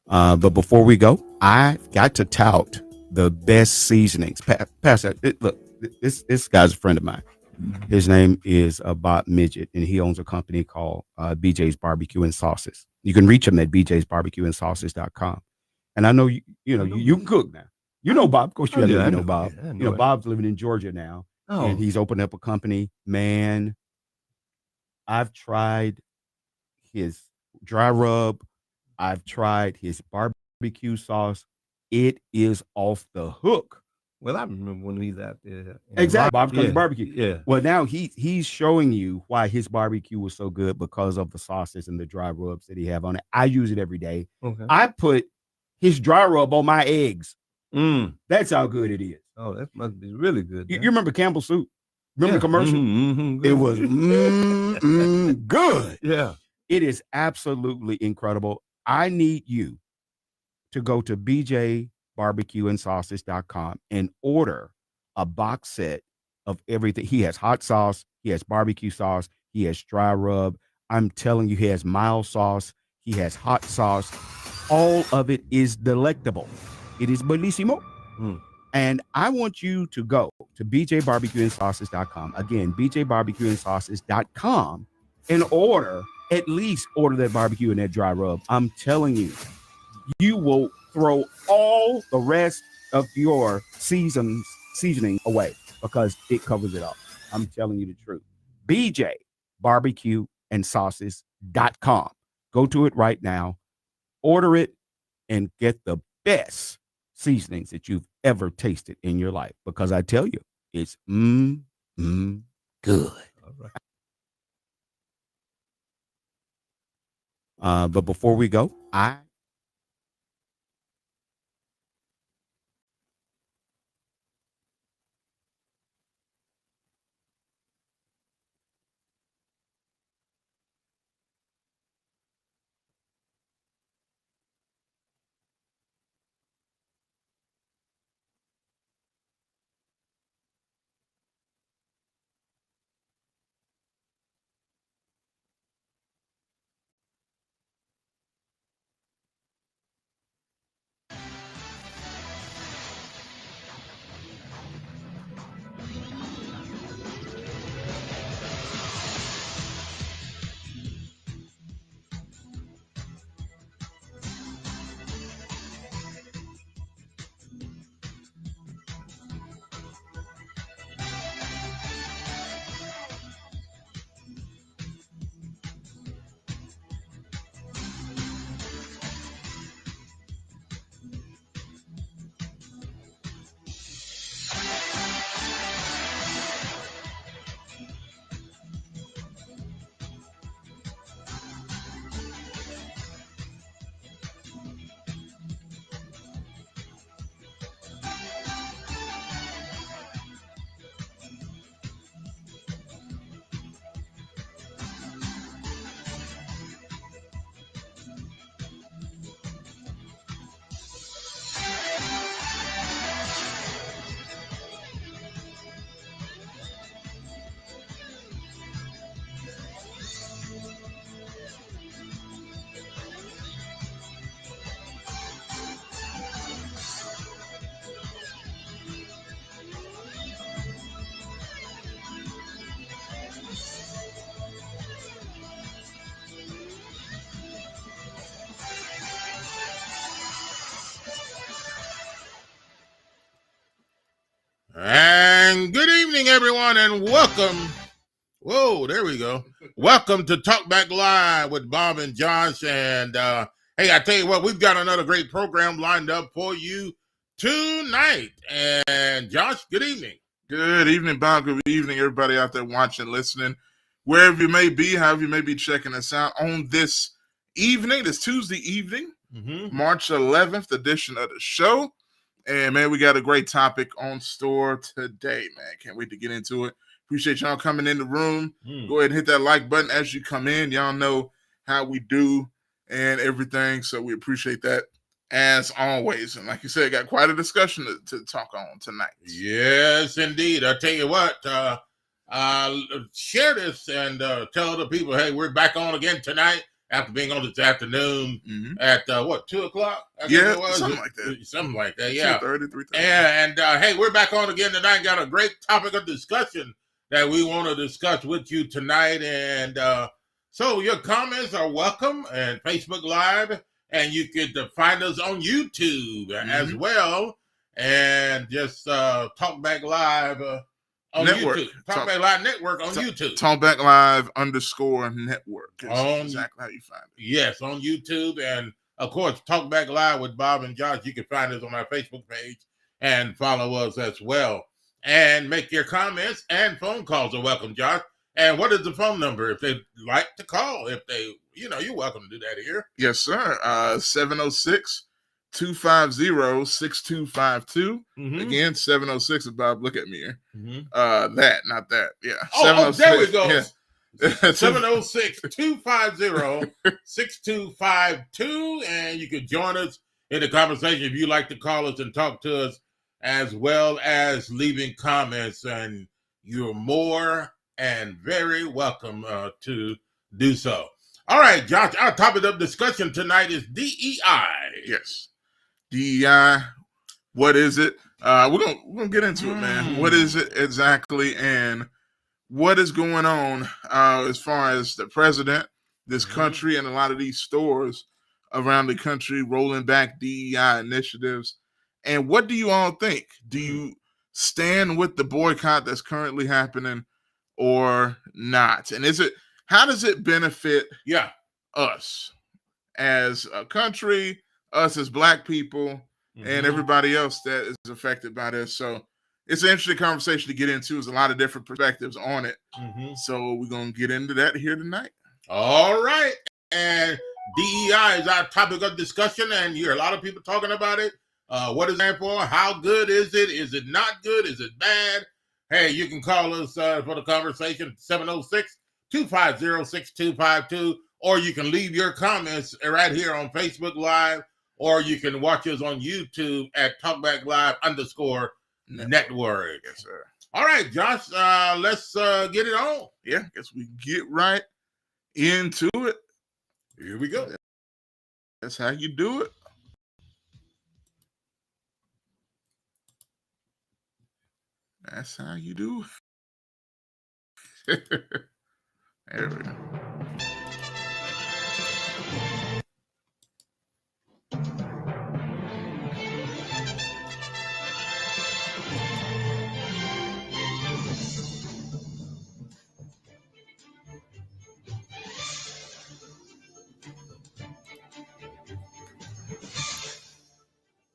But before we go, I've got to tout the best seasonings. Pastor, look, this guy's a friend of mine. His name is Bob Midget, and he owns a company called BJ's Barbecue and Sauces. You can reach him at bjsbarbecueandsauces.com. And I know you can cook now. You know Bob. Of course, you know Bob. Yeah, Bob's living in Georgia now, and he's opened up a company. Man, I've tried his dry rub. I've tried his barbecue sauce. It is off the hook. Well, I remember when he's out there. Exactly, Bob's Country Barbecue. Yeah. Well, now he's showing you why his barbecue was so good because of the sauces and the dry rubs that he have on it. I use it every day. Okay. I put his dry rub on my eggs. That's how good it is. Oh, that must be really good. You remember Campbell Soup? Remember the commercial? It was good. Yeah. It is absolutely incredible. I need you to go to bjbarbecueandsauces.com and order a box set of everything. He has hot sauce, he has barbecue sauce, he has dry rub. I'm telling you, he has mild sauce, he has hot sauce. All of it is delectable. It is bellissimo. And I want you to go to bjbarbecueandsauces.com. Again, bjbarbecueandsauces.com and at least order that barbecue and that dry rub. I'm telling you, you will throw all the rest of your seasoning away because it covers it all. I'm telling you the truth. bjbarbecueandsauces.com. Go to it right now, order it, and get the best seasonings that you've ever tasted in your life. Because I tell you, it's good. All right. But before we go, And good evening, everyone, and welcome. Whoa, there we go. Welcome to Talk Back Live with Bob and Josh. And hey, I tell you what, we've got another great program lined up for you tonight. And Josh, good evening. Good evening, Bob. Good evening, everybody out there watching, listening, wherever you may be, however you may be checking us out on this evening, this Tuesday evening, March 11th edition of the show. And, man, we got a great topic on store today, man. Can't wait to get into it. Appreciate y'all coming in the room. Go ahead and hit that like button as you come in. Y'all know how we do and everything, so we appreciate that as always. And like you said, got quite a discussion to talk on tonight. Yes, indeed. I tell you what, share this and tell the people, hey, we're back on again tonight. after being on this afternoon Mm-hmm. at 2 o'clock? Yeah, something like that. Something like that. Yeah. 2:30, 3:30. And hey, we're back on again tonight. Got a great topic of discussion that we want to discuss with you tonight. And so your comments are welcome and Facebook Live, and you could find us on YouTube as well. And just Talk Back Live on Network. YouTube. Talk Back Live Network on YouTube. TalkBackLive _network is exactly how you find it. Yes, on YouTube. And of course, Talk Back Live with Bob and Josh. You can find us on our Facebook page and follow us as well. And make your comments, and phone calls are welcome, Josh. And what is the phone number if they'd like to call? If they, you're welcome to do that here. Yes, sir. 706-250-6252. Again, 706. Bob, look at me here. That, not that. Yeah. Oh, there we go. Yeah. 706-250-6252. And you can join us in the conversation if you'd like to call us and talk to us, as well as leaving comments. And you're more and very welcome to do so. All right, Josh, our topic of discussion tonight is DEI. Yes. DEI, what is it? We're gonna get into it, man. What is it exactly, and what is going on as far as the president, this country, and a lot of these stores around the country rolling back DEI initiatives? And what do you all think? Do you stand with the boycott that's currently happening or not? And how does it benefit us as a country, us as Black people, and everybody else that is affected by this? So it's an interesting conversation to get into. There's a lot of different perspectives on it. So we're going to get into that here tonight. All right. And DEI is our topic of discussion, and you hear a lot of people talking about it. What is that for? How good is it? Is it not good? Is it bad? Hey, you can call us for the conversation, 706-250-6252, or you can leave your comments right here on Facebook Live, or you can watch us on YouTube at TalkBackLive _network. Yes, sir. All right, Josh, let's get it on. Yeah, guess we get right into it. Here we go. That's how you do it. That's how you do it. There we go.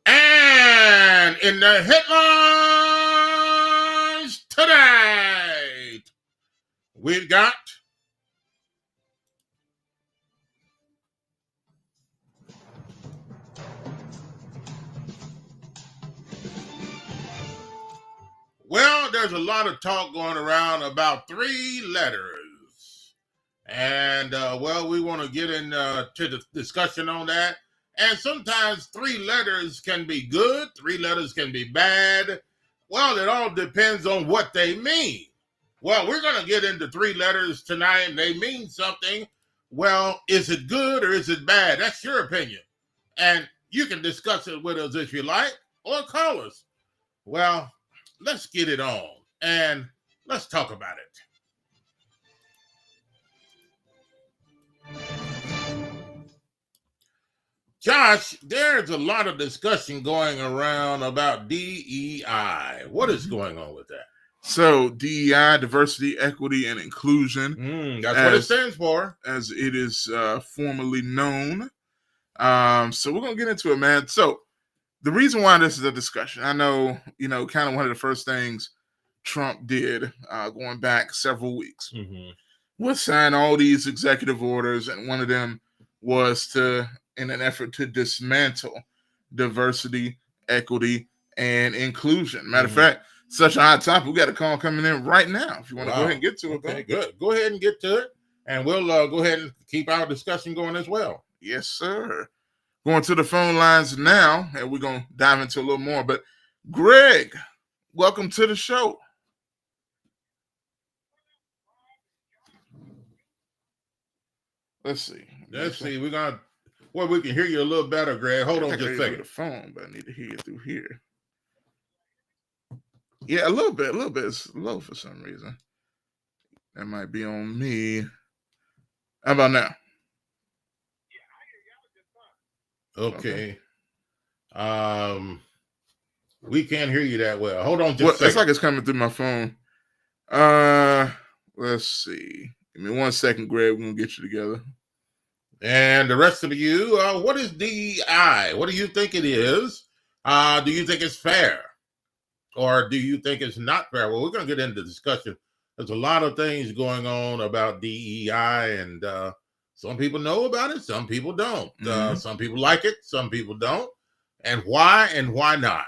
And in the headlines tonight, we've got there's a lot of talk going around about 3 letters. And, we want to get into the discussion on that. And sometimes 3 letters can be good, 3 letters can be bad. Well, it all depends on what they mean. Well, we're going to get into 3 letters tonight, and they mean something. Well, is it good or is it bad? That's your opinion. And you can discuss it with us if you like, or call us. Well, let's get it on, and let's talk about it. Josh, there's a lot of discussion going around about DEI. What is going on with that? So DEI, diversity, equity, and inclusion. That's what it stands for. As it is formally known. So we're going to get into it, man. So the reason why this is a discussion, I know, kind of one of the first things Trump did going back several weeks was sign all these executive orders. And one of them was in an effort to dismantle diversity, equity, and inclusion. Matter of fact, such a hot topic, we got a call coming in right now. If you want to go ahead and get to it. Okay, good. Go ahead and get to it. And we'll go ahead and keep our discussion going as well. Yes, sir. Going to the phone lines now, and we're going to dive into a little more. But Greg, welcome to the show. Let's see. Let's see. We're gonna. Well, we can hear you a little better, Greg. Hold on just a second. The phone, but I need to hear you through here. Yeah, a little bit. It's low for some reason. That might be on me. How about now? Okay. We can't hear you that well. Hold on just a second. It's like it's coming through my phone. Let's see. Give me 1 second, Greg. We're gonna get you together. And the rest of you, what is DEI? What do you think it is? Do you think it's fair? Or do you think it's not fair? Well, we're going to get into discussion. There's a lot of things going on about DEI, and some people know about it, some people don't. Some people like it, some people don't. And why not?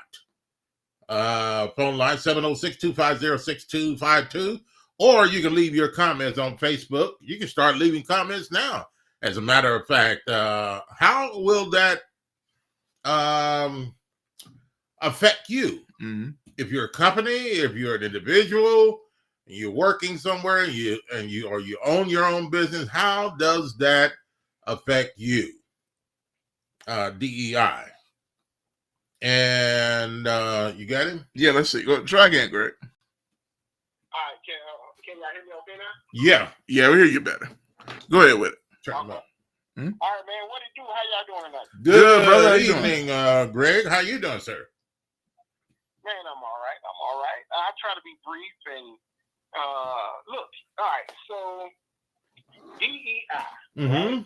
Phone line 706-250-6252. Or you can leave your comments on Facebook. You can start leaving comments now. As a matter of fact, how will that affect you? If you're a company, if you're an individual, you're working somewhere, you own your own business, how does that affect you? DEI. And you got him? Yeah, let's see. Go try again, Greg. All right, can y'all hear me okay now? Yeah, we hear you better. Go ahead with it. Turn them up. All right, man. What do you do? How y'all doing tonight? Good, brother. How you evening, Greg. How you doing, sir? Man, I'm all right. I try to be brief and look. All right, so DEI,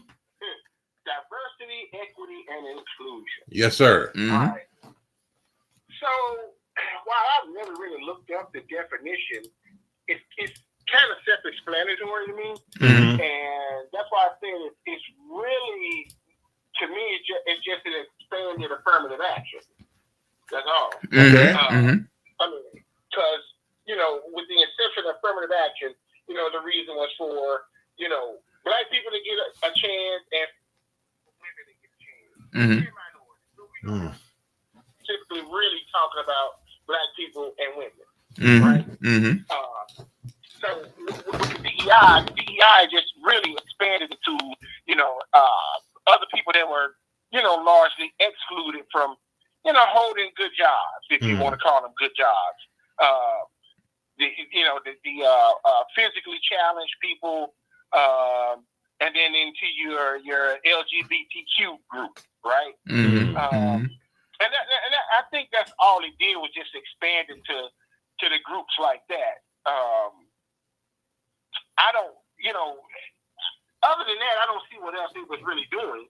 diversity, equity, and inclusion. Yes, sir. All right. So while I've never really looked up the definition, it's kind of self-explanatory to me, and that's why I said it's really, to me, it's just an expanded affirmative action. That's all. Okay. I mean, because, with the inception of affirmative action, the reason was for, Black people to get a chance and women to get a chance. Typically really talking about Black people and women, right? So with the DEI just really expanded it to, other people that were, largely excluded from, holding good jobs, if you want to call them good jobs. The physically challenged people, and then into your LGBTQ group, right? And I think that's all it did was just expand it to the groups like that. I don't, other than that, I don't see what else it was really doing.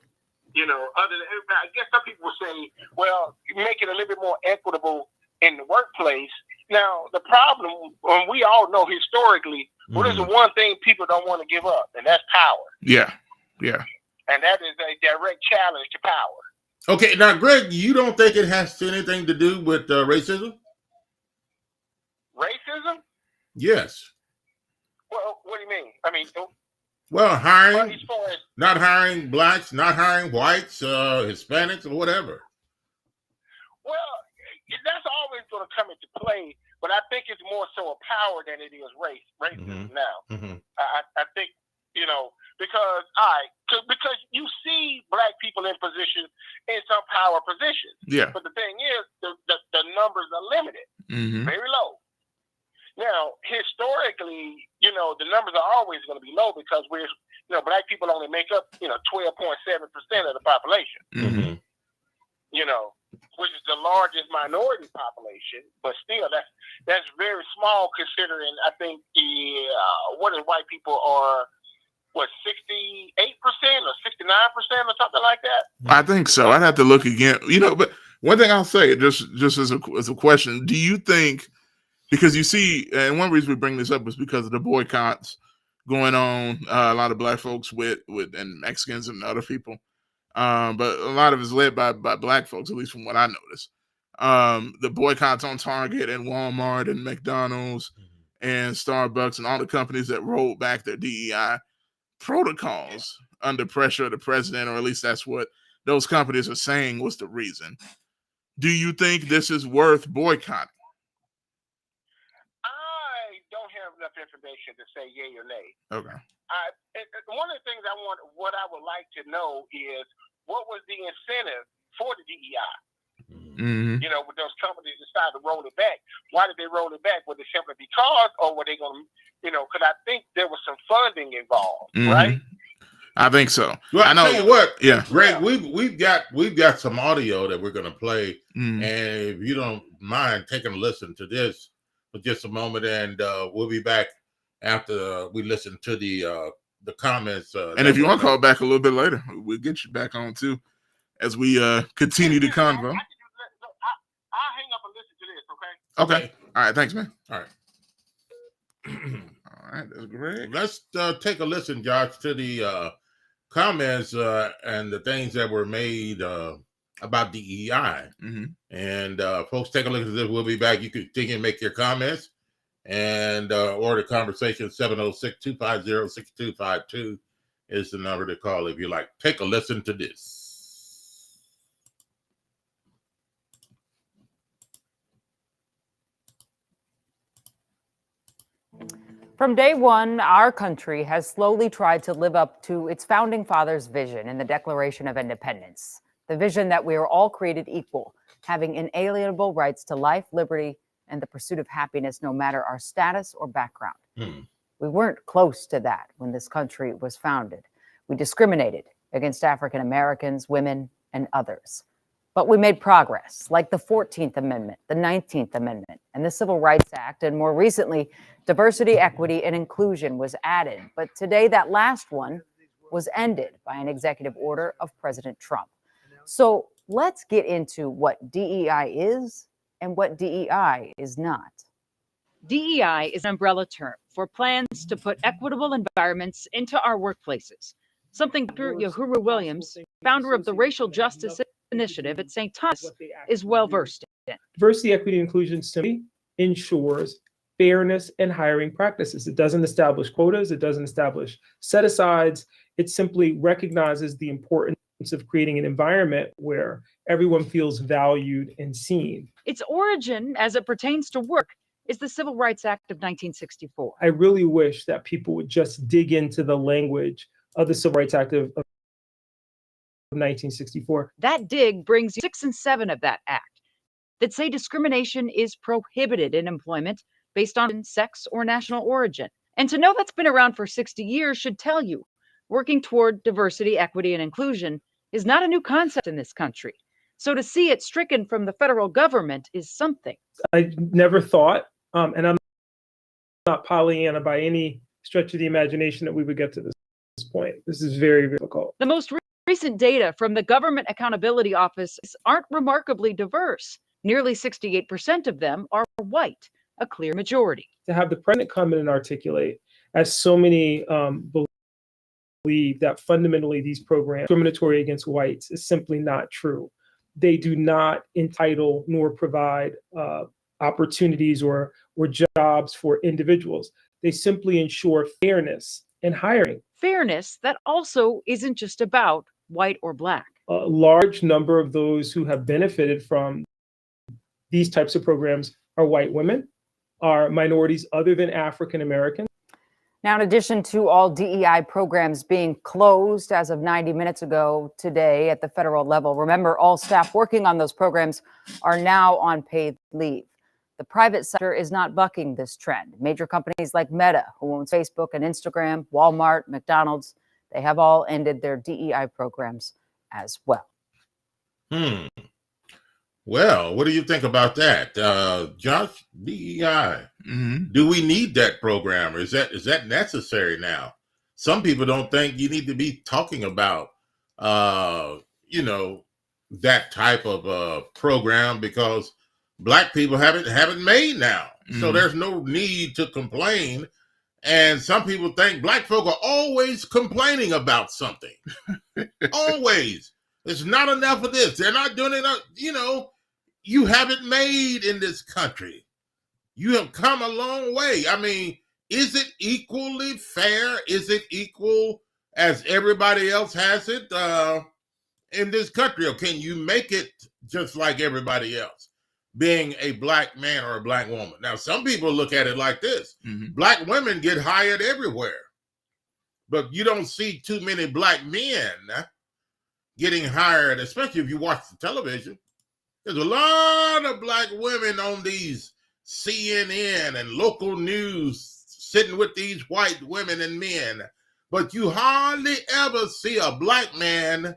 Other than, I guess some people would say, well, make it a little bit more equitable in the workplace. Now, the problem, we all know historically, what is the one thing people don't want to give up, and that's power. Yeah. And that is a direct challenge to power. Okay, now, Greg, you don't think it has anything to do with racism? Racism? Yes. Well, what do you mean? I mean, well, hiring, as far as, not hiring Blacks, not hiring whites, Hispanics, or whatever. Well, that's always going to come into play, but I think it's more so a power than it is racism now. I think, because you see Black people in positions, in some power positions. Yeah. But the thing is, the numbers are limited, very low. Now, historically, the numbers are always going to be low because Black people only make up, 12.7% of the population. Which is the largest minority population, but still, that's very small considering. I think what is white people are 68% or 69% or something like that. I think so. I'd have to look again. But one thing I'll say, just as a question, do you think? Because you see, and one reason we bring this up is because of the boycotts going on. A lot of Black folks with and Mexicans and other people, but a lot of it's led by Black folks, at least from what I noticed. The boycotts on Target and Walmart and McDonald's and Starbucks and all the companies that rolled back their DEI protocols under pressure of the president, or at least that's what those companies are saying was the reason. Do you think this is worth boycotting? I don't have enough information to say yay or nay. Okay. one of the things what I would like to know is what was the incentive for the DEI? Mm-hmm. You know, when those companies decided to roll it back, why did they roll it back? Was it simply because, or were they going to, because I think there was some funding involved, right? I think so. Well, I know. tell you what, yeah, Greg, we've got some audio that we're going to play, Mm-hmm. and if you don't mind taking a listen to this for just a moment, and we'll be back after we listen to the comments. And if you want to call back a little bit later, we'll get you back on too, as we continue the convo. I'll hang up and listen to this, okay? Okay. All right. Thanks, man. All right. All right. That's great. Let's take a listen, Josh, to the comments and the things that were made about DEI. Mm-hmm. And folks, take a look at this. We'll be back. You can continue and make your comments and or the conversation. 706-250-6252 is the number to call if you like. Take a listen to this. From day one, our country has slowly tried to live up to its founding fathers' vision in the Declaration of Independence. The vision that we are all created equal, having inalienable rights to life, liberty, and the pursuit of happiness, no matter our status or background. We weren't close to that when this country was founded. We discriminated against African Americans, women, and others. But we made progress, like the 14th Amendment, the 19th Amendment, and the Civil Rights Act, and more recently, diversity, equity, and inclusion was added. But today, that last one was ended by an executive order of President Trump. So let's get into what DEI is and what DEI is not. DEI is an umbrella term for plans to put equitable environments into our workplaces, something Dr. Uhuru Williams, founder of the Racial Justice Initiative at St. Thomas, is well versed in. Diversity, equity, and inclusion simply ensures fairness in hiring practices. It doesn't establish quotas. It doesn't establish set-asides. It simply recognizes the importance of creating an environment where everyone feels valued and seen. Its origin, as it pertains to work, is the Civil Rights Act of 1964. I really wish that people would just dig into the language of the Civil Rights Act of 1964. That dig brings 6 and 7 of that act that say discrimination is prohibited in employment based on sex or national origin. And to know that's been around for 60 years should tell you working toward diversity, equity, and inclusion is not a new concept in this country. So to see it stricken from the federal government is something. I never thought, and I'm not Pollyanna by any stretch of the imagination, that we would get to this point. This is very, very difficult. The most recent data from the Government Accountability Office aren't remarkably diverse. Nearly 68% of them are white, a clear majority. To have the president come in and articulate, as so many believe, that fundamentally these programs are discriminatory against whites is simply not true. They do not entitle nor provide opportunities or jobs for individuals. They simply ensure fairness in hiring. Fairness that also isn't just about white or black. A large number of those who have benefited from these types of programs are white women, are minorities other than African Americans. Now, in addition to all DEI programs being closed as of 90 minutes ago today at the federal level, remember, all staff working on those programs are now on paid leave. The private sector is not bucking this trend. Major companies like Meta, who owns Facebook and Instagram, Walmart, McDonald's, they have all ended their DEI programs as well. Well, what do you think about that, Josh? DEI. Do we need that program, or is that necessary now? Some people don't think you need to be talking about, that type of program because Black people haven't made now, so there's no need to complain. And some people think Black folk are always complaining about something. Always. There's not enough of this. They're not doing enough. You haven't made in this country. You have come a long way. I mean, is it equally fair? Is it equal as everybody else has it in this country? Or can you make it just like everybody else, being a Black man or a Black woman? Now, some people look at it like this. Black women get hired everywhere. but you don't see too many black men getting hired, especially if you watch the television. There's a lot of black women on these CNN and local news sitting with these white women and men, but you hardly ever see a black man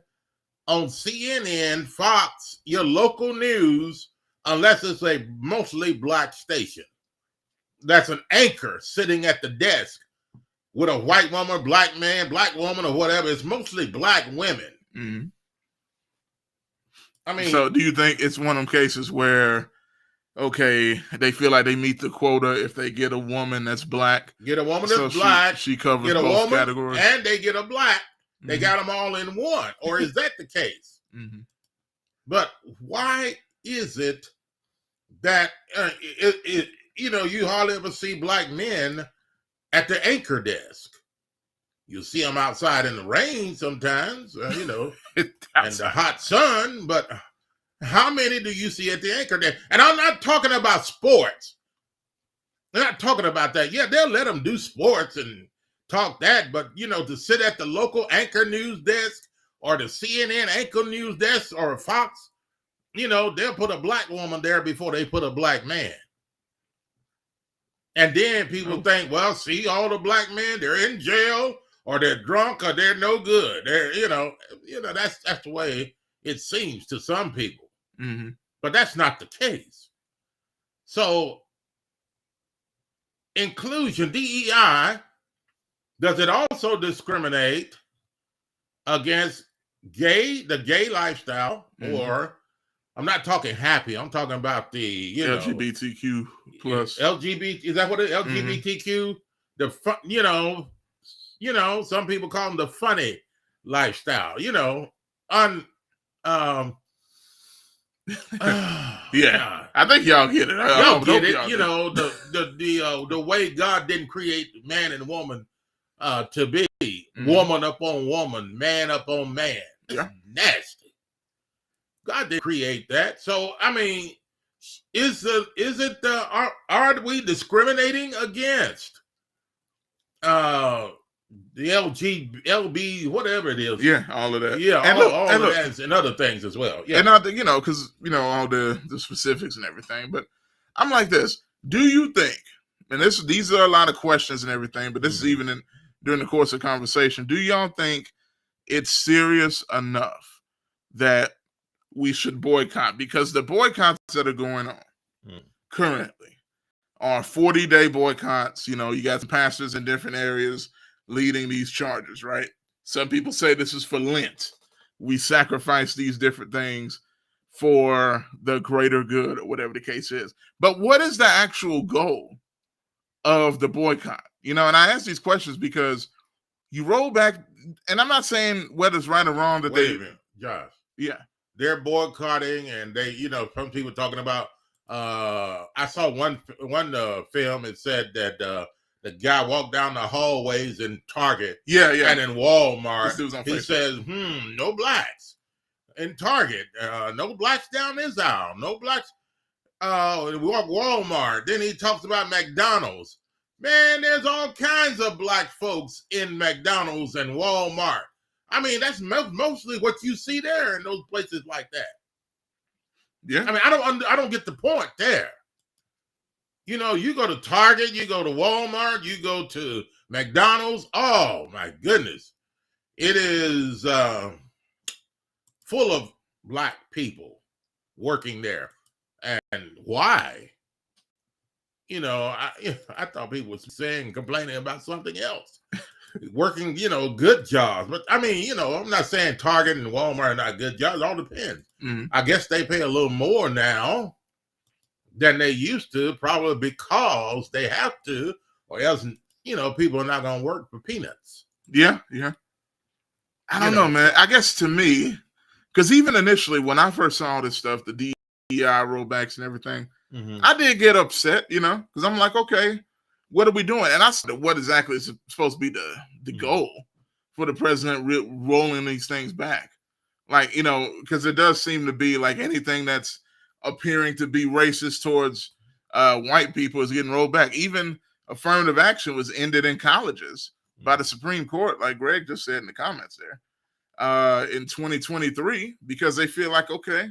on CNN, Fox, your local news, unless it's a mostly black station. That's an anchor sitting at the desk with a white woman, black man, black woman, or whatever. It's mostly black women. Mm-hmm. I mean, so do you think it's one of them cases where, okay, they feel like they meet the quota if they get a woman that's black? Get a woman that's black. She covers get a both woman, categories. And they get a black. They Mm-hmm. got them all in one. Or is that the case? Mm-hmm. But why is it that, you hardly ever see black men at the anchor desk? You see them outside in the rain sometimes, and the hot sun, but how many do you see at the anchor desk? And I'm not talking about sports. I'm not talking about that. Yeah, they'll let them do sports and talk that, but, to sit at the local anchor news desk or the CNN anchor news desk or a Fox, they'll put a black woman there before they put a black man. And then people think, well, see, all the black men, they're in jail, or they're drunk, or they're no good. They're, that's the way it seems to some people. Mm-hmm. But that's not the case. So, inclusion, DEI, does it also discriminate against the gay lifestyle, or I'm not talking happy, I'm talking about the, LGBTQ plus. LGBT, is that what it is? LGBTQ, some people call them the funny lifestyle, yeah. I think y'all get it. Y'all get it. The way God didn't create man and woman to be woman up on woman, man up on man. That's nasty. God didn't create that. So I mean, are we discriminating against the LB, whatever it is? Yeah, all of that. Yeah, and all of that and other things as well. Yeah. And not the, because all the specifics and everything. But I'm like this. Do you think, and these are a lot of questions and everything, but this is even during the course of conversation, do y'all think it's serious enough that we should boycott? Because the boycotts that are going on currently are 40-day boycotts. You got some pastors in different areas leading these charges, right? Some people say this is for Lent. We sacrifice these different things for the greater good, or whatever the case is. But what is the actual goal of the boycott? And I ask these questions because you roll back, and I'm not saying whether it's right or wrong that Wait a minute, Josh. Yeah. They're boycotting, and they, some people talking about, I saw one film, it said that the guy walked down the hallways in Target and in Walmart. He says, no blacks in Target. No blacks down this aisle. No blacks. Walmart. Then he talks about McDonald's. Man, there's all kinds of black folks in McDonald's and Walmart. I mean, that's mostly what you see there in those places like that. Yeah. I mean, I don't get the point there. You go to Target, you go to Walmart, you go to McDonald's. Oh my goodness. It is full of black people working there. And why? I thought people were complaining about something else. Working, good jobs. But I mean, I'm not saying Target and Walmart are not good jobs. It all depends. I guess they pay a little more now than they used to, probably because they have to, or else, people are not going to work for peanuts. Yeah. I don't know, man. I guess to me, because even initially when I first saw all this stuff, the DEI rollbacks and everything, I did get upset, because I'm like, okay, what are we doing? And I said, what exactly is supposed to be the goal for the president rolling these things back? Like, because it does seem to be like anything that's appearing to be racist towards white people is getting rolled back. Even affirmative action was ended in colleges by the Supreme Court, like Greg just said in the comments there, in 2023, because they feel like, okay,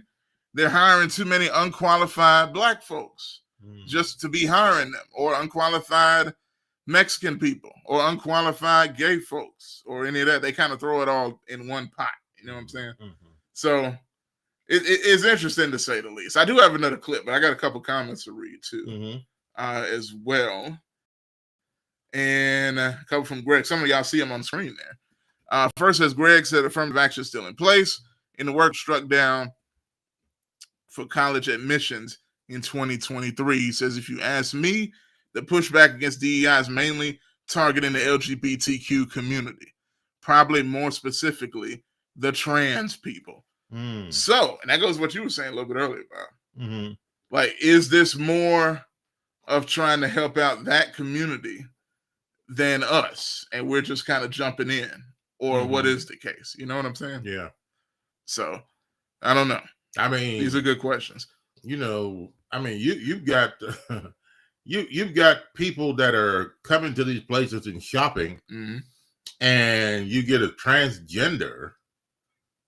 they're hiring too many unqualified black folks just to be hiring them, or unqualified Mexican people, or unqualified gay folks, or any of that. They kind of throw it all in one pot. You know what I'm saying? So it's interesting to say the least. I do have another clip, but I got a couple comments to read too, as well. And a couple from Greg. Some of y'all see them on the screen there. First, as Greg said, affirmative action is still in place, and the work struck down for college admissions in 2023. He says, if you ask me, the pushback against DEI is mainly targeting the LGBTQ community, probably more specifically the trans people. So, and that goes to what you were saying a little bit earlier about, like, is this more of trying to help out that community than us, and we're just kind of jumping in, or what is the case? You know what I'm saying? Yeah. So, I don't know. I mean, These are good questions. You know, I mean, you've got you've got people that are coming to these places and shopping, and you get a transgender,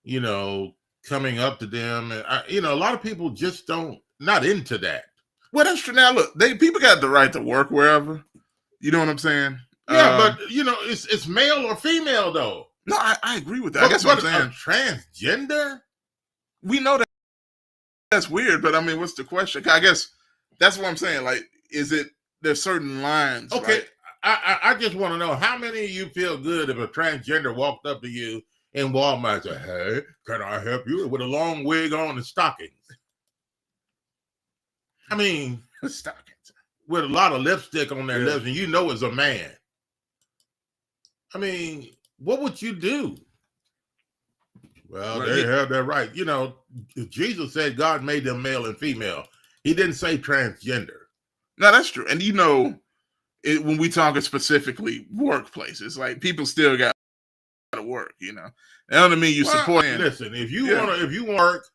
you know, coming up to them, and you know, a lot of people just not into that. Well, that's true. Now, look, people got the right to work wherever. You know what I'm saying? Yeah, but you know, it's male or female though. No, I agree with that. I guess what I'm saying. Transgender? We know that that's weird, but I mean, what's the question? I guess that's what I'm saying. Like, there's certain lines. Okay, right? I just want to know, how many of you feel good if a transgender walked up to you in Walmart and said, "Hey, can I help you?" with a long wig on and stockings? I mean, stockings with a lot of lipstick on their lips, and you know it's a man. I mean, what would you do? Well, they have that right. You know, Jesus said God made them male and female. He didn't say transgender. No, that's true. And you know, when we talk specifically workplaces, like, people still got to work. You know, that doesn't mean you support. Listen, if you work,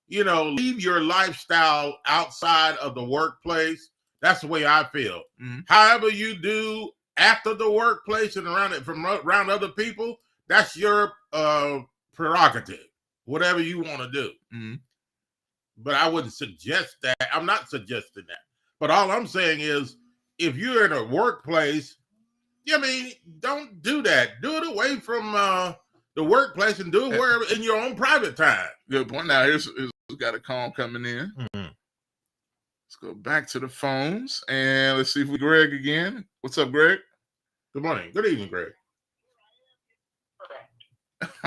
you know, leave your lifestyle outside of the workplace. That's the way I feel. However you do after the workplace and around other people, that's your prerogative. Whatever you want to do. But I wouldn't suggest that. I'm not suggesting that. But all I'm saying is, if you're in a workplace, I mean, don't do that. Do it away from the workplace and do it wherever in your own private time. Good point. Now, here's got a call coming in. Let's go back to the phones and let's see if we Greg again. What's up, Greg? Good morning. Good evening, Greg.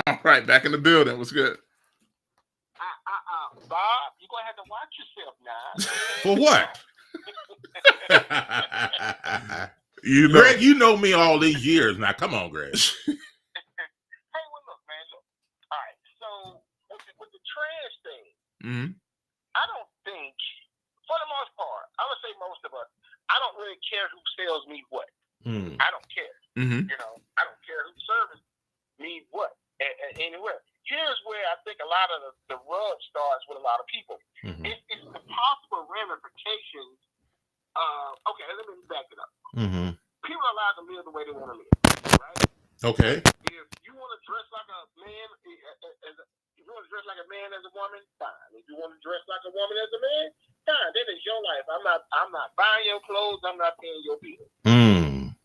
All right, back in the building. What's good? Bob, you're going to have to watch yourself now. For what? You know. Greg, you know me all these years now. Come on, Greg. Hey, well, look, man, look. All right, so with the trans thing, I don't think, for the most part, I would say most of us, I don't really care who sells me what. I don't care. You know, I don't care who serves me what anywhere. Here's where I think a lot of the rub starts with a lot of people. It's the possible ramifications. Okay, let me back it up. People are allowed to live the way they want to live, right? Okay. If you want to dress like a man, if you want to dress like a man as a woman, fine. If you want to dress like a woman as a man, fine. That is your life. I'm not buying your clothes. I'm not paying your bills.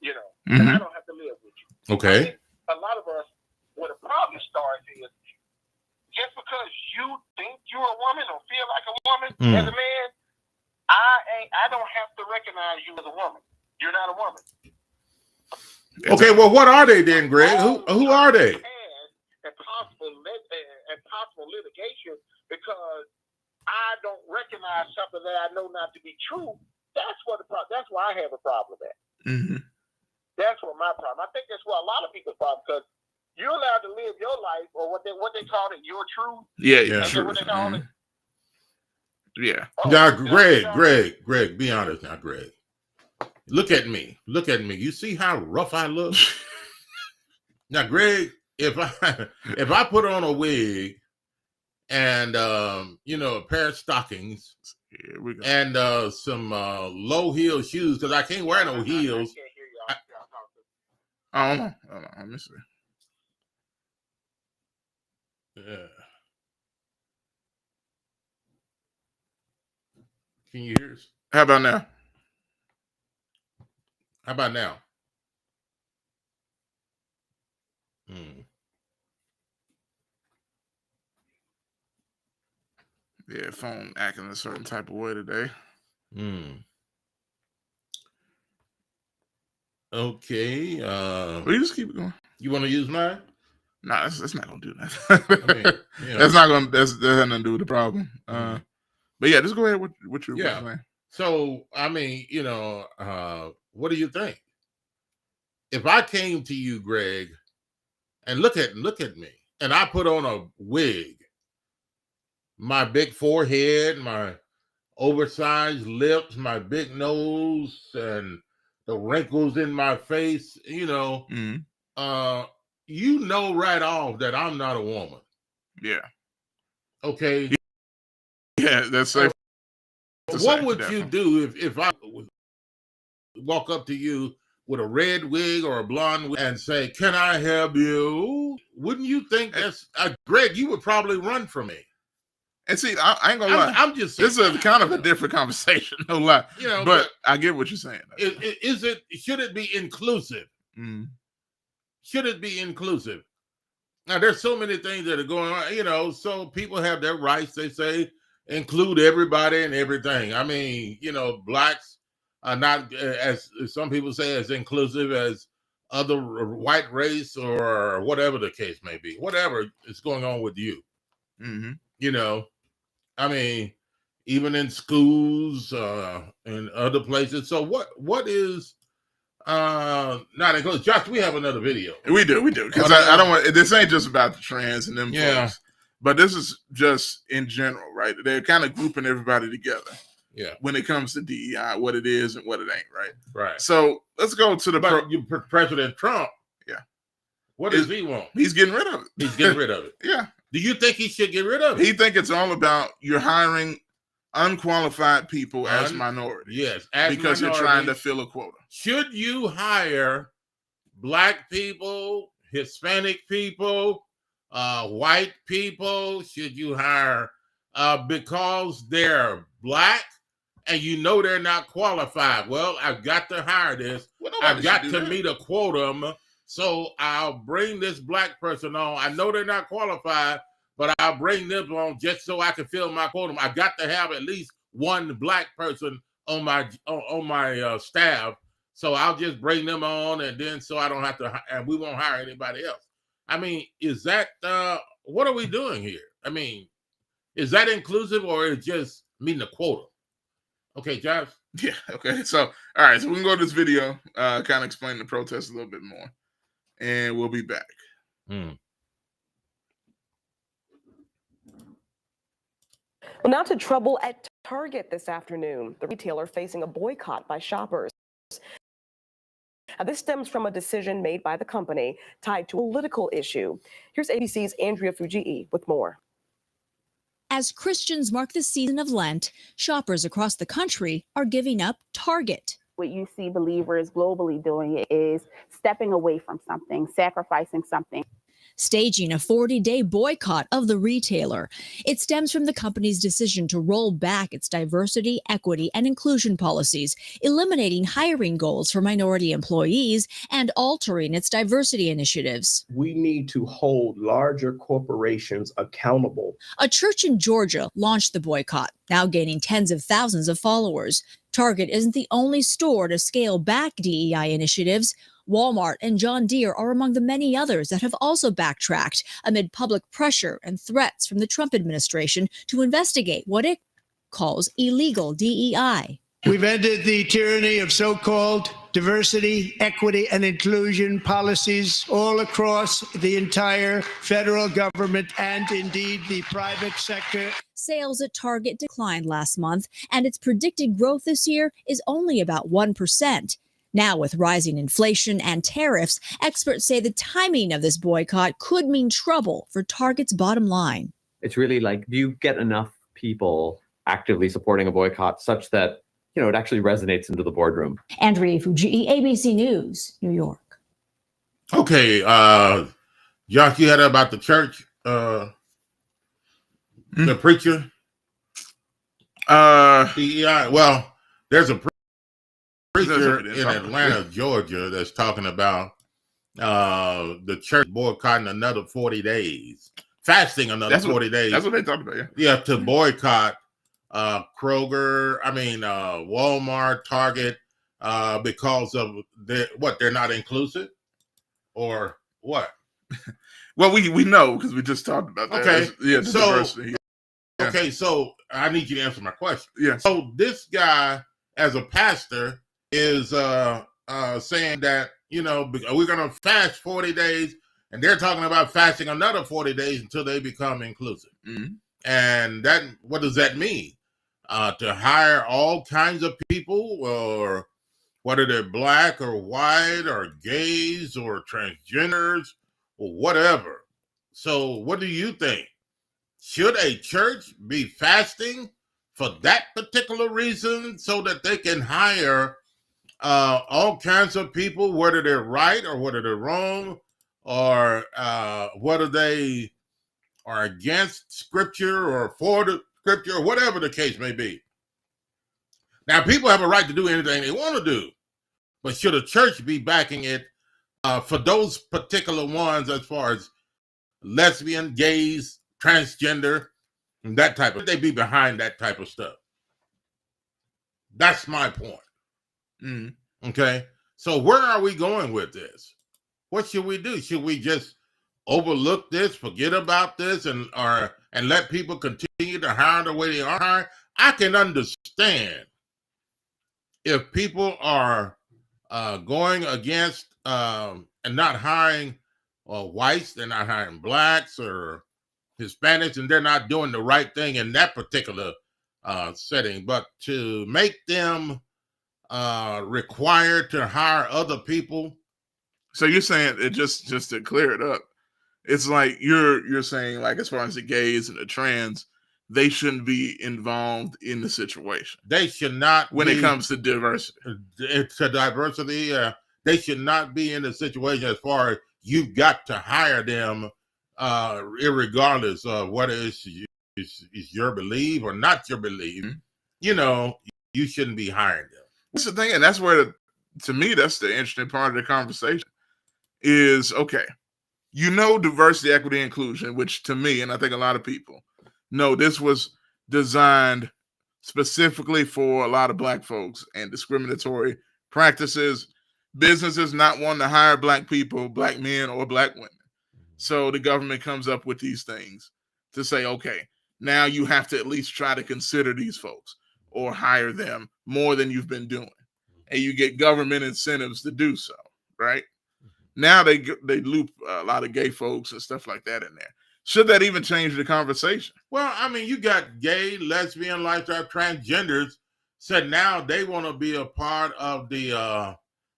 You know, and I don't have to live with you. Okay. A lot of us, where the problem starts is, just because you think you're a woman or feel like a woman as a man, I don't have to recognize you as a woman. You're not a woman. Okay, well, what are they then, Greg? Who are they? And possible litigation, because I don't recognize something that I know not to be true. That's why I have a problem with that. That's what my problem. I think that's what a lot of people's problem, because you're allowed to live your life, or what they call it, your truth. Yeah, true. What they call it. Yeah. Now, Greg, be honest now, Greg. Look at me. You see how rough I look? Now, Greg, if I put on a wig and you know, a pair of stockings and some low heel shoes, because I can't wear no heels. I don't know. Let me see. Yeah. Can you hear us? How about now? How about now? Hmm. Yeah, phone acting a certain type of way today. Hmm. Okay. We just keep it going. You want to use mine? No, that's not gonna do that. I mean, you know. That's not gonna. That has nothing to do with the problem. Mhm. But yeah, just go ahead with what you were Yeah. saying. So, I mean, what do you think? If I came to you, Greg, and look at me, and I put on a wig, my big forehead, my oversized lips, my big nose, and the wrinkles in my face, Mhm. you know right off that I'm not a woman. Yeah. Okay. Yeah, that's safe. What would you do if I walk up to you with a red wig or a blonde wig and say, "Can I help you?" Wouldn't you think that's Greg? You would probably run from me. And see, I ain't gonna lie. I'm just saying, this is kind of a different conversation, no lie. But I get what you're saying. Should it be inclusive? Mm. Should it be inclusive? Now, there's so many things that are going on, so people have their rights. They say include everybody and everything. I mean, blacks are not, as some people say, as inclusive as other white race or whatever the case may be. Whatever is going on with you. Mm-hmm. I mean, even in schools and other places. So what is not included? Josh, we have another video. We do because I don't want. This ain't just about the trans and them folks, but this is just in general, right? They're kind of grouping everybody together. Yeah. When it comes to DEI, what it is and what it ain't, right? Right. So let's go to the President Trump. Yeah. What does he want? He's getting rid of it. He's getting rid of it. Yeah. Do you think he should get rid of it? He think it's all about you're hiring unqualified people as minorities. Yes, because you're trying to fill a quota. Should you hire black people, Hispanic people, white people? Should you hire because they're black and they're not qualified? Well, I've got to hire this. Well, I've got to meet a quorum. So I'll bring this black person on. I know they're not qualified, but I'll bring them on just so I can fill my quorum. I got to have at least one black person on my staff. So I'll just bring them on, and then so I don't have to, and we won't hire anybody else. I mean, is that what are we doing here? I mean, is that inclusive or is it just meeting a quota? Okay, Josh. Yeah. Okay. So all right. So we can go to this video, kind of explain the protest a little bit more, and we'll be back. Well, now to trouble at Target this afternoon. The retailer facing a boycott by shoppers. Now, this stems from a decision made by the company tied to a political issue. Here's ABC's Andrea Fujii with more. As Christians mark the season of Lent, shoppers across the country are giving up Target. What you see believers globally doing is stepping away from something, sacrificing something. Staging a 40-day boycott of the retailer. It stems from the company's decision to roll back its diversity, equity, and inclusion policies, eliminating hiring goals for minority employees and altering its diversity initiatives. We need to hold larger corporations accountable. A church in Georgia launched the boycott, now gaining tens of thousands of followers. Target isn't the only store to scale back DEI initiatives. Walmart and John Deere are among the many others that have also backtracked amid public pressure and threats from the Trump administration to investigate what it calls illegal DEI. We've ended the tyranny of so-called diversity, equity, and inclusion policies all across the entire federal government and indeed the private sector. Sales at Target declined last month, and its predicted growth this year is only about 1%. Now, with rising inflation and tariffs, experts say the timing of this boycott could mean trouble for Target's bottom line. It's really like, do you get enough people actively supporting a boycott such that, it actually resonates into the boardroom? Andrea Fujii, ABC News, New York. Okay, Josh, you had about the church, the preacher, DEI. Well, there's a preacher in Atlanta, Georgia, that's talking about the church boycotting another 40 days, fasting another 40 days. That's what they talked about. Yeah, yeah, to boycott Kroger. I mean, Walmart, Target, because of they're not inclusive, or what? Well, we know because we just talked about that. Okay, yeah. So Diversity. Yeah. okay, so I need you to answer my question. Yeah. So this guy, as a pastor, is saying that, you know, we're going to fast 40 days, and they're talking about fasting another 40 days until they become inclusive. Mm-hmm. And that, what does that mean? To hire all kinds of people, or whether they're black or white or gays or transgenders or whatever. So what do you think? Should a church be fasting for that particular reason so that they can hire all kinds of people, whether they're right or whether they're wrong, or whether they are against scripture or for the scripture, or whatever the case may be? Now, people have a right to do anything they want to do, but should a church be backing it for those particular ones, as far as lesbian, gays, transgender, and that type of, they be behind that type of stuff? That's my point. Mm-hmm. Okay, so where are we going with this? What should we do? Should we just overlook this, forget about this, and let people continue to hire the way they are hired? I can understand if people are going against and not hiring whites, they're not hiring blacks or Hispanics, and they're not doing the right thing in that particular setting. But to make them required to hire other people. So you're saying it, just to clear it up, it's like you're saying, like, as far as the gays and the trans, they shouldn't be involved in the situation. They should not when it comes to diversity. To diversity, they should not be in the situation as far as you've got to hire them, irregardless of whether it's your belief or not your belief. Mm-hmm. You know, you shouldn't be hiring them. That's the thing, and that's where, to me, that's the interesting part of the conversation. Is okay, you know, diversity, equity, inclusion, which to me, and I think a lot of people know, this was designed specifically for a lot of black folks, and discriminatory practices, businesses not wanting to hire black people, black men or black women. So the government comes up with these things to say, okay, now you have to at least try to consider these folks or hire them more than you've been doing. And you get government incentives to do so, right? Now they loop a lot of gay folks and stuff like that in there. Should that even change the conversation? Well, I mean, you got gay, lesbian, lifestyle, transgenders said now they want to be a part of the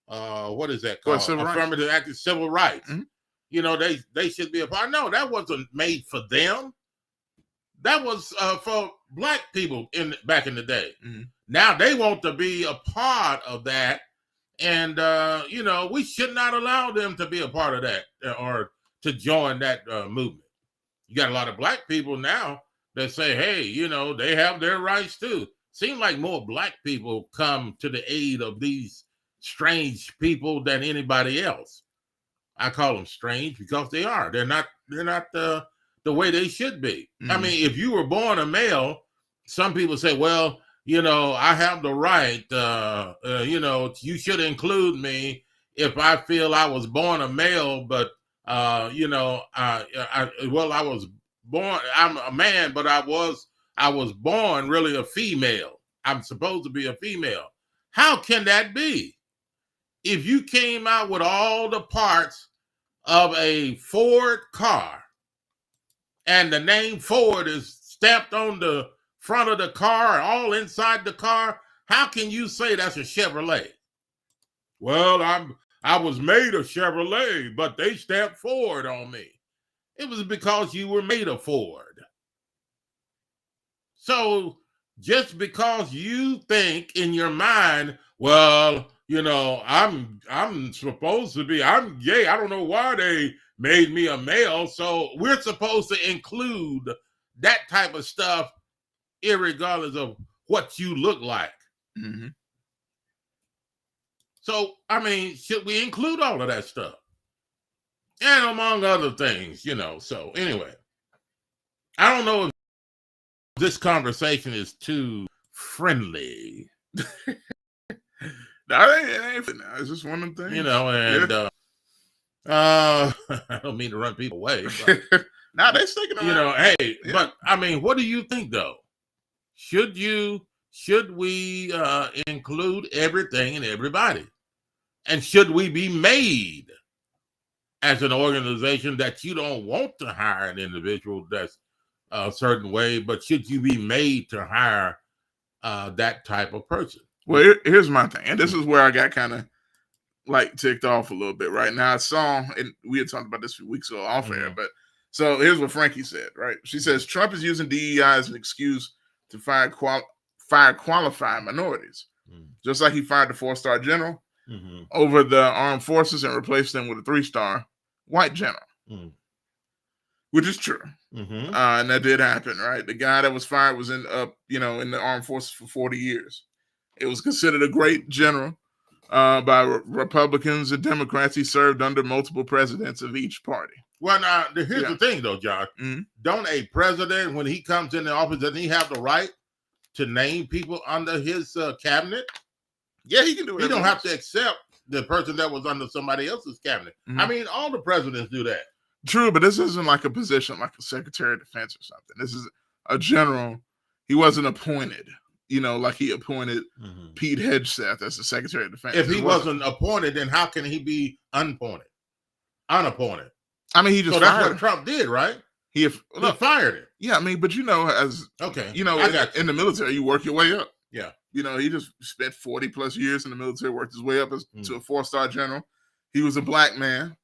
what is that called? Affirmative action, civil rights. Mm-hmm. You know, they should be a part. No, that wasn't made for them. That was for black people back in the day. Mm-hmm. Now they want to be a part of that. And, you know, we should not allow them to be a part of that or to join that movement. You got a lot of black people now that say, hey, you know, they have their rights too. Seems like more black people come to the aid of these strange people than anybody else. I call them strange because they are. They're not the way they should be. Mm-hmm. I mean, if you were born a male, some people say, well, you know, I have the right, you know, you should include me if I feel I was born a male, but, you know, I was born, I'm a man, but I was born really a female. I'm supposed to be a female. How can that be? If you came out with all the parts of a Ford car and the name Ford is stamped on the front of the car, all inside the car, how can you say that's a Chevrolet? Well, I was made a Chevrolet, but they stamped Ford on me. It was because you were made a Ford. So just because you think in your mind, well, I'm supposed to be, I'm gay. I don't know why they made me a male. So we're supposed to include that type of stuff, irregardless of what you look like. Mm-hmm. So, I mean, should we include all of that stuff? And among other things, So anyway, I don't know if this conversation is too friendly. It's just one of them things. And I don't mean to run people away. But, now they're sticking around. Hey, but I mean, what do you think though? Should we include everything and everybody? And should we be made as an organization that you don't want to hire an individual that's a certain way, but should you be made to hire that type of person? Well, here's my thing, and this is where I got kind of like ticked off a little bit. Right now, I saw, and we had talked about this a few weeks ago off air, but so here's what Frankie said. Right, she says Trump is using DEI as an excuse to fire qualified minorities, just like he fired the 4-star general over the armed forces and replaced them with a 3-star white general, which is true. And that did happen, right? The guy that was fired was in the armed forces for 40 years. It was considered a great general by Republicans and Democrats. He served under multiple presidents of each party. Well, now, here's the thing, though, Josh. Don't a president, when he comes in the office, doesn't he have the right to name people under his cabinet? Yeah, he can do it. He don't have to accept the person that was under somebody else's cabinet. I mean, all the presidents do that. True, but this isn't like a position like a Secretary of Defense or something. This is a general. He wasn't appointed, like he appointed Pete Hegseth as the Secretary of Defense. If he wasn't appointed, then how can he be unappointed? I mean, he just that's what Trump did, right? He fired him. Yeah, I mean, but in the military, you work your way up. Yeah. He just spent 40 plus years in the military, worked his way up to a 4-star general. He was a black man.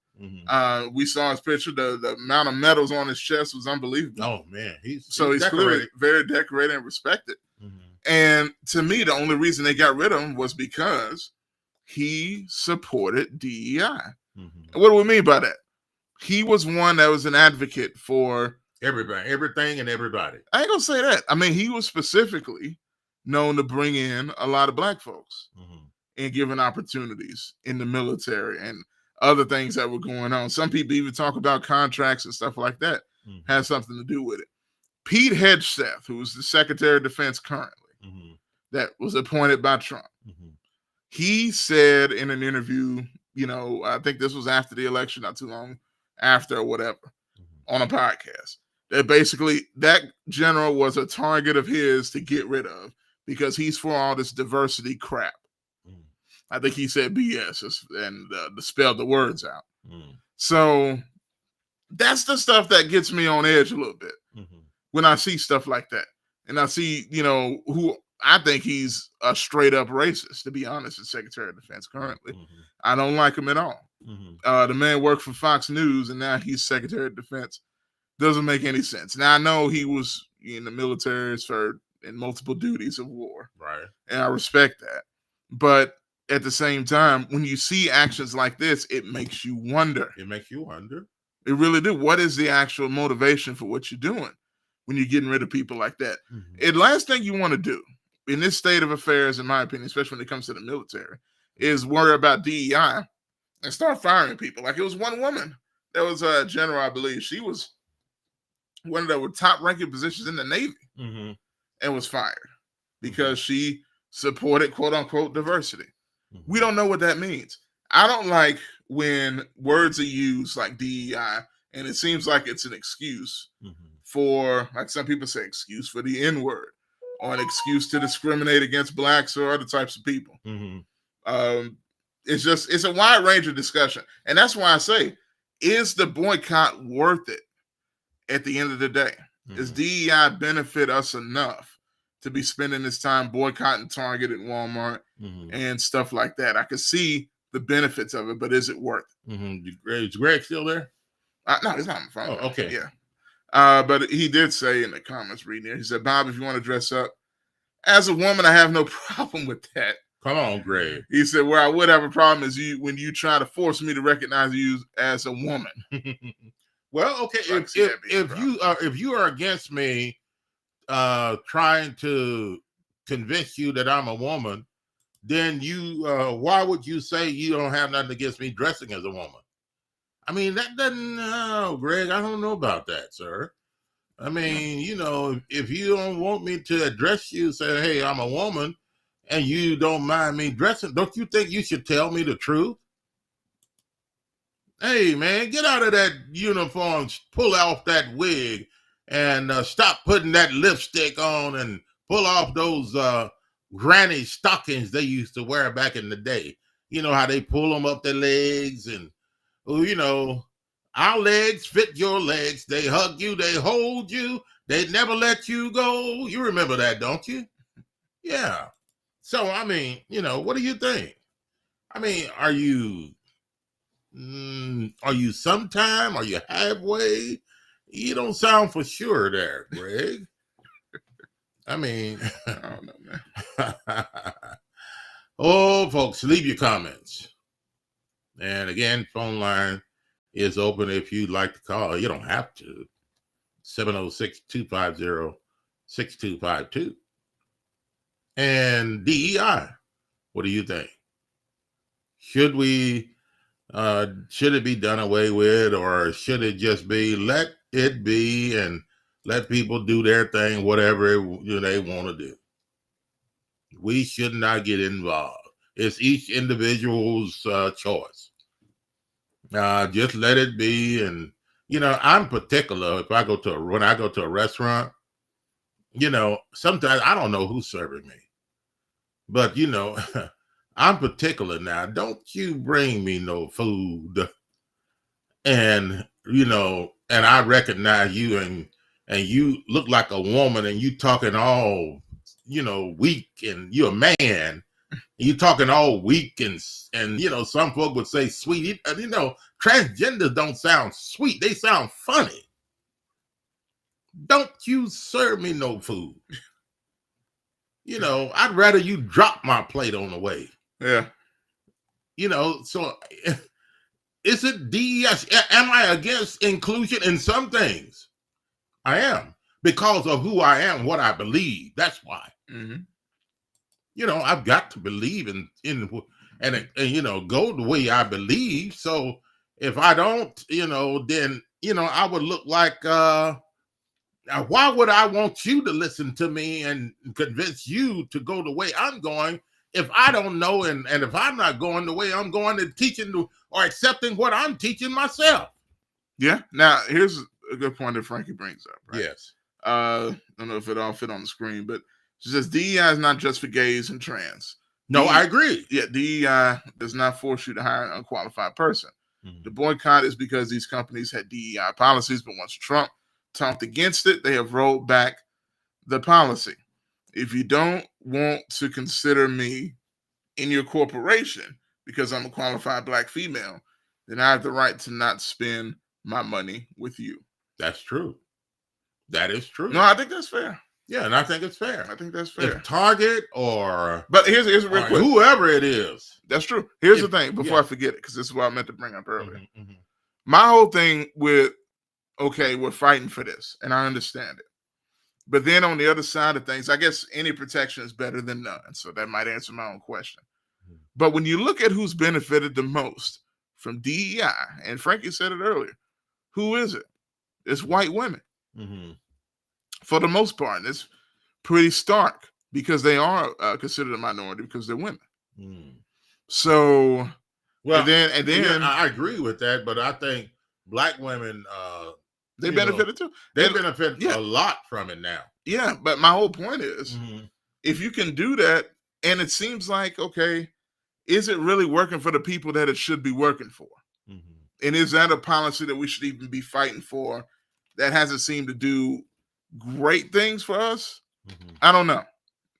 We saw his picture. The amount of medals on his chest was unbelievable. Oh man, he's clearly very decorated and respected. And to me, the only reason they got rid of him was because he supported DEI. And what do we mean by that? He was one that was an advocate for everybody, everything, and everybody. I ain't gonna say that. I mean, he was specifically known to bring in a lot of black folks and giving opportunities in the military and other things that were going on. Some people even talk about contracts and stuff like that. Has something to do with it. Pete Hegseth, who was the Secretary of Defense currently, that was appointed by Trump, he said in an interview, I think this was after the election, not too long after or whatever, on a podcast, that basically that general was a target of his to get rid of because he's for all this diversity crap. I think he said BS and spelled the words out. So that's the stuff that gets me on edge a little bit when I see stuff like that. And I see, who I think he's a straight up racist, to be honest, as Secretary of Defense currently. I don't like him at all. The man worked for Fox News and now he's Secretary of Defense. Doesn't make any sense. Now I know he was in the military, served in multiple duties of war. Right. And I respect that. But at the same time, when you see actions like this, it makes you wonder. It makes you wonder. It really do. What is the actual motivation for what you're doing when you're getting rid of people like that? And last thing you want to do in this state of affairs, in my opinion, especially when it comes to the military, is worry about DEI and start firing people. Like it was one woman that was a general, I believe. She was one of the top ranking positions in the Navy and was fired because she supported quote unquote diversity. We don't know what that means. I don't like when words are used like DEI and it seems like it's an excuse for, like some people say, excuse for the N-word or an excuse to discriminate against blacks or other types of people. It's a wide range of discussion. And that's why I say, is the boycott worth it at the end of the day? Does DEI benefit us enough to be spending this time boycotting Target and Walmart and stuff like that? I could see the benefits of it, but is it worth it? Is Greg still there? No, he's not in front of me. Okay. Yeah. But he did say in the comments reading it, he said, Bob, if you want to dress up as a woman, I have no problem with that. Come on, Greg. He said, where I would have a problem is when you try to force me to recognize you as a woman. Well, okay, if you are against me trying to convince you that I'm a woman, then why would you say you don't have nothing against me dressing as a woman? I mean, that doesn't, Greg, I don't know about that, sir. I mean, if you don't want me to address you, say, hey, I'm a woman, and you don't mind me dressing, don't you think you should tell me the truth? Hey, man, get out of that uniform, pull off that wig, and stop putting that lipstick on and pull off those granny stockings they used to wear back in the day. You know how they pull them up their legs and, our legs fit your legs. They hug you, they hold you, they never let you go. You remember that, don't you? Yeah. So, I mean, what do you think? I mean, are you sometime? Are you halfway? You don't sound for sure there, Greg. I mean, I don't know, man. Oh, folks, leave your comments. And again, phone line is open if you'd like to call. You don't have to. 706-250-6252. And DEI, what do you think? Should it be done away with, or should it just be let it be and let people do their thing, whatever they want to do? We should not get involved. It's each individual's choice. Just let it be. And I'm particular. If when I go to a restaurant, sometimes I don't know who's serving me, but I'm particular now. Don't you bring me no food, and and I recognize you, and you look like a woman, and you talking all weak, and you're a man. You talking all weak, and some folk would say sweet. Transgenders don't sound sweet; they sound funny. Don't you serve me no food. I'd rather you drop my plate on the way. Yeah. So is it DES? Am I against inclusion in some things? I am, because of who I am, what I believe. That's why. Mm-hmm. I've got to believe in go the way I believe. So if I don't, then I would look like why would I want you to listen to me and convince you to go the way I'm going if I don't know, and if I'm not going the way I'm going, and teaching or accepting what I'm teaching myself? Yeah. Now, here's a good point that Frankie brings up. Right? Yes. I don't know if it all fit on the screen, but she says DEI is not just for gays and trans. No, I agree. Yeah, DEI does not force you to hire an unqualified person. Mm-hmm. The boycott is because these companies had DEI policies, but once Trump talked against it, they have rolled back the policy. If you don't want to consider me in your corporation because I'm a qualified Black female, then I have the right to not spend my money with you. That's true. That is true. No, I think that's fair. Yeah, and I think it's fair. I think that's fair. If Target but here's real quick. Whoever it is. That's true. Here's the thing before I forget it, because this is what I meant to bring up earlier. Mm-hmm, mm-hmm. My whole thing with, okay, we're fighting for this, and I understand it. But then on the other side of things, I guess any protection is better than none. So that might answer my own question. Mm-hmm. But when you look at who's benefited the most from DEI, and Frankie said it earlier, who is it? It's white women. Mm-hmm. For the most part, it's pretty stark because they are considered a minority because they're women. Mm. So, well, and then I agree with that, but I think Black women they benefited too. They benefit a lot from it now. Yeah, but my whole point is, mm-hmm. if you can do that, and it seems like, okay, is it really working for the people that it should be working for? Mm-hmm. And is that a policy that we should even be fighting for that hasn't seemed to do great things for us? Mm-hmm. I don't know.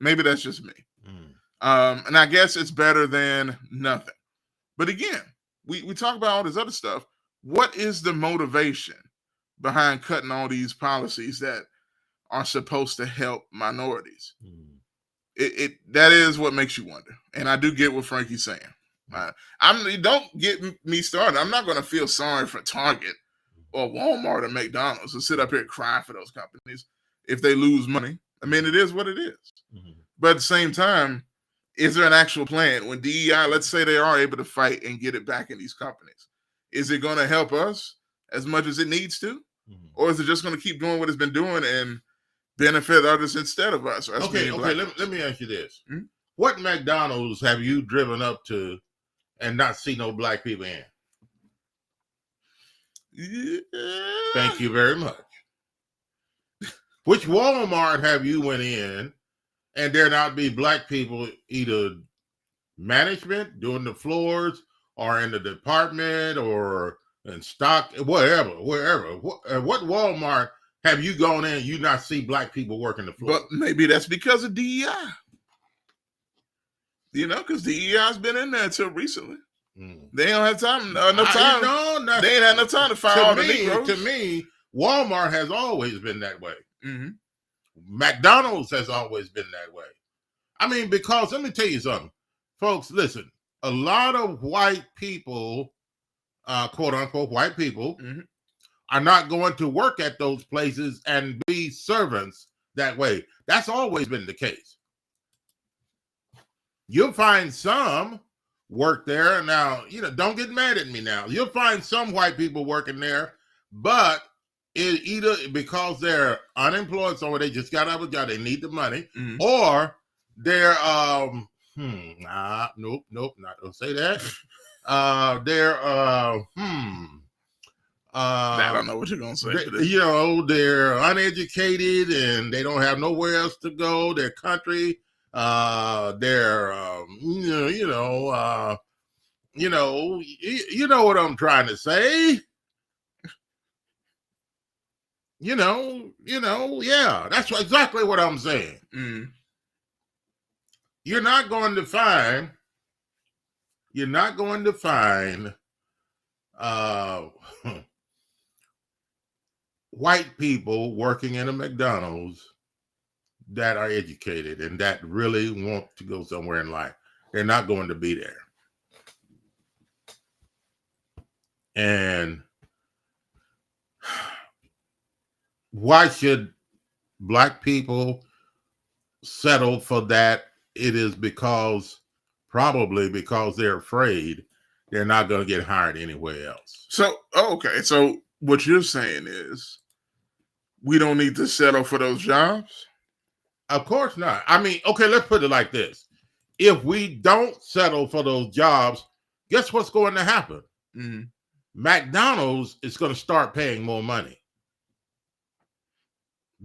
Maybe that's just me. Mm. And I guess it's better than nothing. But again, we talk about all this other stuff. What is the motivation behind cutting all these policies that are supposed to help minorities? Mm. that is what makes you wonder. And I do get what Frankie's saying. Don't get me started. I'm not going to feel sorry for Target or Walmart or McDonald's to sit up here and cry for those companies if they lose money. I mean, it is what it is. But at the same time, is there an actual plan when DEI, let's say they are able to fight and get it back in these companies? Is it going to help us as much as it needs to? Or is it just going to keep doing what it's been doing and benefit others instead of us? Okay. Let me ask you this. What McDonald's have you driven up to and not see no black people in? Yeah. Thank you very much. Which Walmart have you went in and there not be black people, either management doing the floors or in the department or in stock, wherever. What Walmart have you gone in and you not see black people working the floor? But maybe that's because of DEI. Because DEI has been in there until recently. They don't have time. They ain't had enough time to fire all the Negroes. To me, Walmart has always been that way. McDonald's has always been that way. I mean, because let me tell you something, folks. Listen, a lot of white people, quote unquote white people, are not going to work at those places and be servants that way. That's always been the case. You'll find some work there. Now, don't get mad at me now. You'll find some white people working there, but it either because they're unemployed, so they just got out of a job, they need the money, or they're nope, not gonna say that. I don't know what you're gonna say. They're uneducated and they don't have nowhere else to go. Their country, they're you know what I'm trying to say. Yeah, that's exactly what I'm saying. You're not going to find white people working in a McDonald's that are educated and that really want to go somewhere in life. They're not going to be there. And why should black people settle for that? It is probably because they're afraid they're not going to get hired anywhere else. So what you're saying is we don't need to settle for those jobs? Of course not. I mean, okay, let's put it like this. If we don't settle for those jobs, guess what's going to happen? McDonald's is going to start paying more money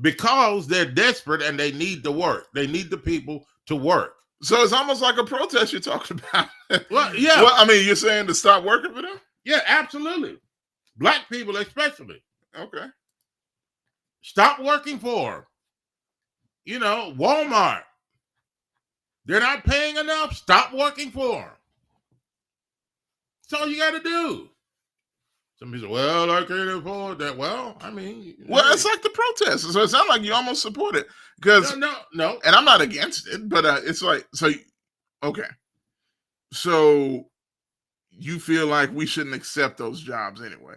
because they're desperate and they need to work. They need the people to work. So it's almost like a protest you're talking about. Well, yeah. Well, I mean, you're saying to stop working for them? Yeah, absolutely. Black people especially. Okay. Stop working for them. Walmart. They're not paying enough. Stop working for them. That's all you got to do. Some people say, well, I can't afford that. Well, I mean. Well, it's like the protest. So it sounds like you almost support it. No. And I'm not against it, but it's like, okay. So you feel like we shouldn't accept those jobs anyway?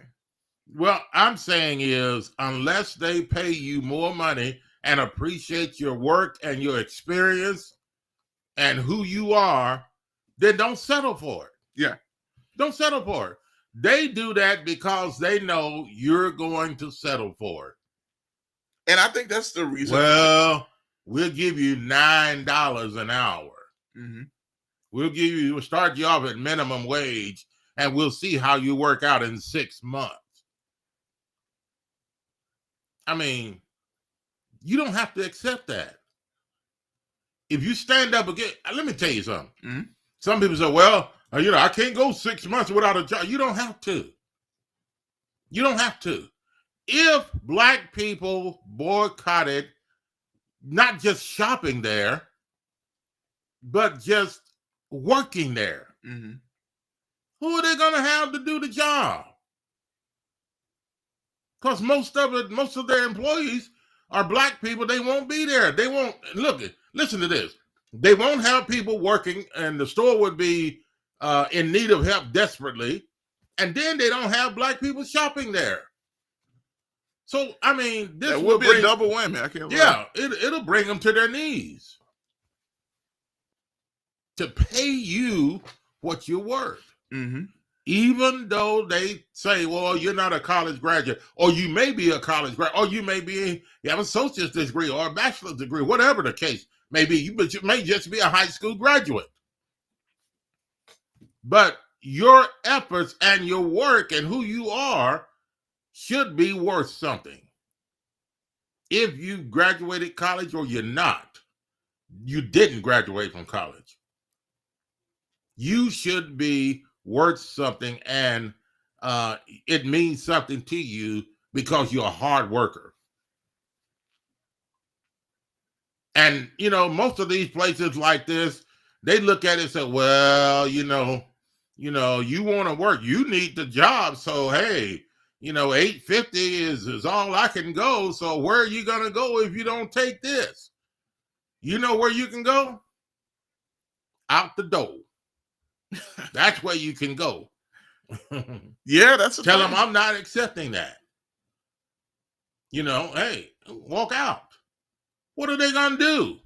Well, I'm saying is unless they pay you more money and appreciate your work and your experience and who you are, then don't settle for it. Yeah. Don't settle for it. They do that because they know you're going to settle for it. And I think that's the reason. Well, we'll give you $9 an hour. We'll start you off at minimum wage and we'll see how you work out in 6 months. I mean, you don't have to accept that. If you stand up again, let me tell you something. Some people say, well, I can't go 6 months without a job. You don't have to. You don't have to. If black people boycotted not just shopping there, but just working there, who are they going to have to do the job? Because most of their employees are black people. They won't be there. They won't. Listen to this. They won't have people working, and the store would be in need of help desperately. And then they don't have black people shopping there. So, I mean, this That will would be bring, a double whammy. I can't lie. yeah, it'll bring them to their knees to pay you what you're worth. Mm-hmm. Even though they say, well, you're not a college graduate, or you may be a college graduate, or you have an associate's degree or a bachelor's degree, whatever the case may be, but you may just be a high school graduate. But your efforts and your work and who you are should be worth something. If you graduated college or you're not, you didn't graduate from college, you should be worth something, and it means something to you because you're a hard worker. And, you know, most of these places like this, they look at it and say, well, you want to work, you need the job. So, hey, $8.50 is all I can go. So where are you going to go if you don't take this? You know where you can go? Out the door. That's where you can go. Yeah, that's Tell them I'm not accepting that. Hey, walk out. What are they going to do?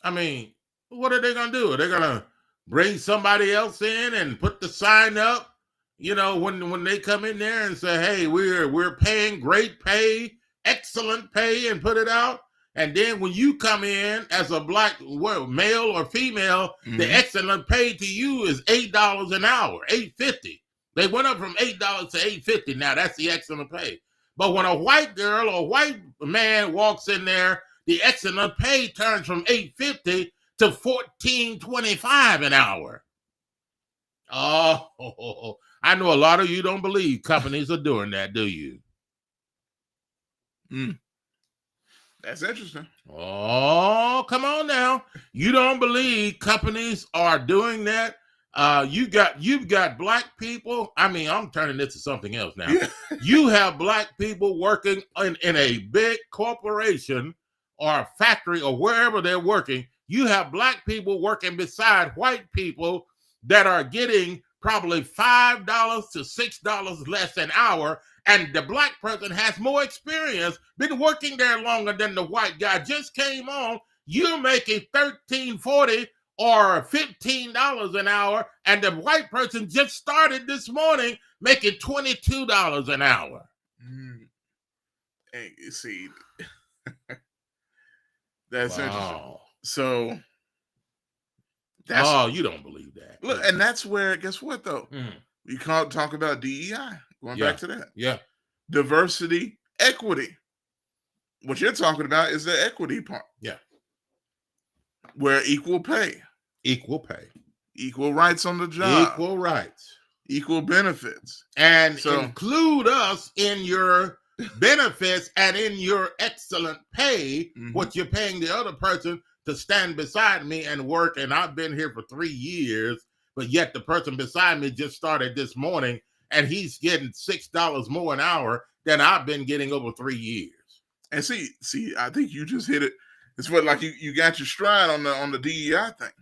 I mean, what are they going to do? Are they going to bring somebody else in and put the sign up? When they come in there and say, hey, we're paying great pay, excellent pay, and put it out. And then when you come in as a black male or female, the excellent pay to you is $8 an hour, $8.50. They went up from $8 to $8.50. Now that's the excellent pay. But when a white girl or white man walks in there, the excellent pay turns from $8.50 to $14.25 an hour. Oh, I know a lot of you don't believe companies are doing that, do you? That's interesting. Oh, come on now. You don't believe companies are doing that? You've got black people. I mean, I'm turning this to something else now. You have black people working in a big corporation or a factory or wherever they're working. You have black people working beside white people that are getting probably $5 to $6 less an hour, and the black person has more experience, been working there longer than the white guy, just came on. You're making $13.40 or $15 an hour, and the white person just started this morning making $22 an hour. Hey, you see, that's Wow. interesting. So you don't believe that. Look, and that's where, guess what though? We can't talk about DEI. Going back to that. Yeah. Diversity, equity. What you're talking about is the equity part. Yeah. Where equal pay. Equal pay. Equal rights on the job. Equal rights. Equal benefits. And include us in your benefits and in your excellent pay, what you're paying the other person to stand beside me and work. And I've been here for 3 years, but yet the person beside me just started this morning and he's getting $6 more an hour than I've been getting over 3 years. And see, I think you just hit it. It's what, like, you got your stride on the DEI thing.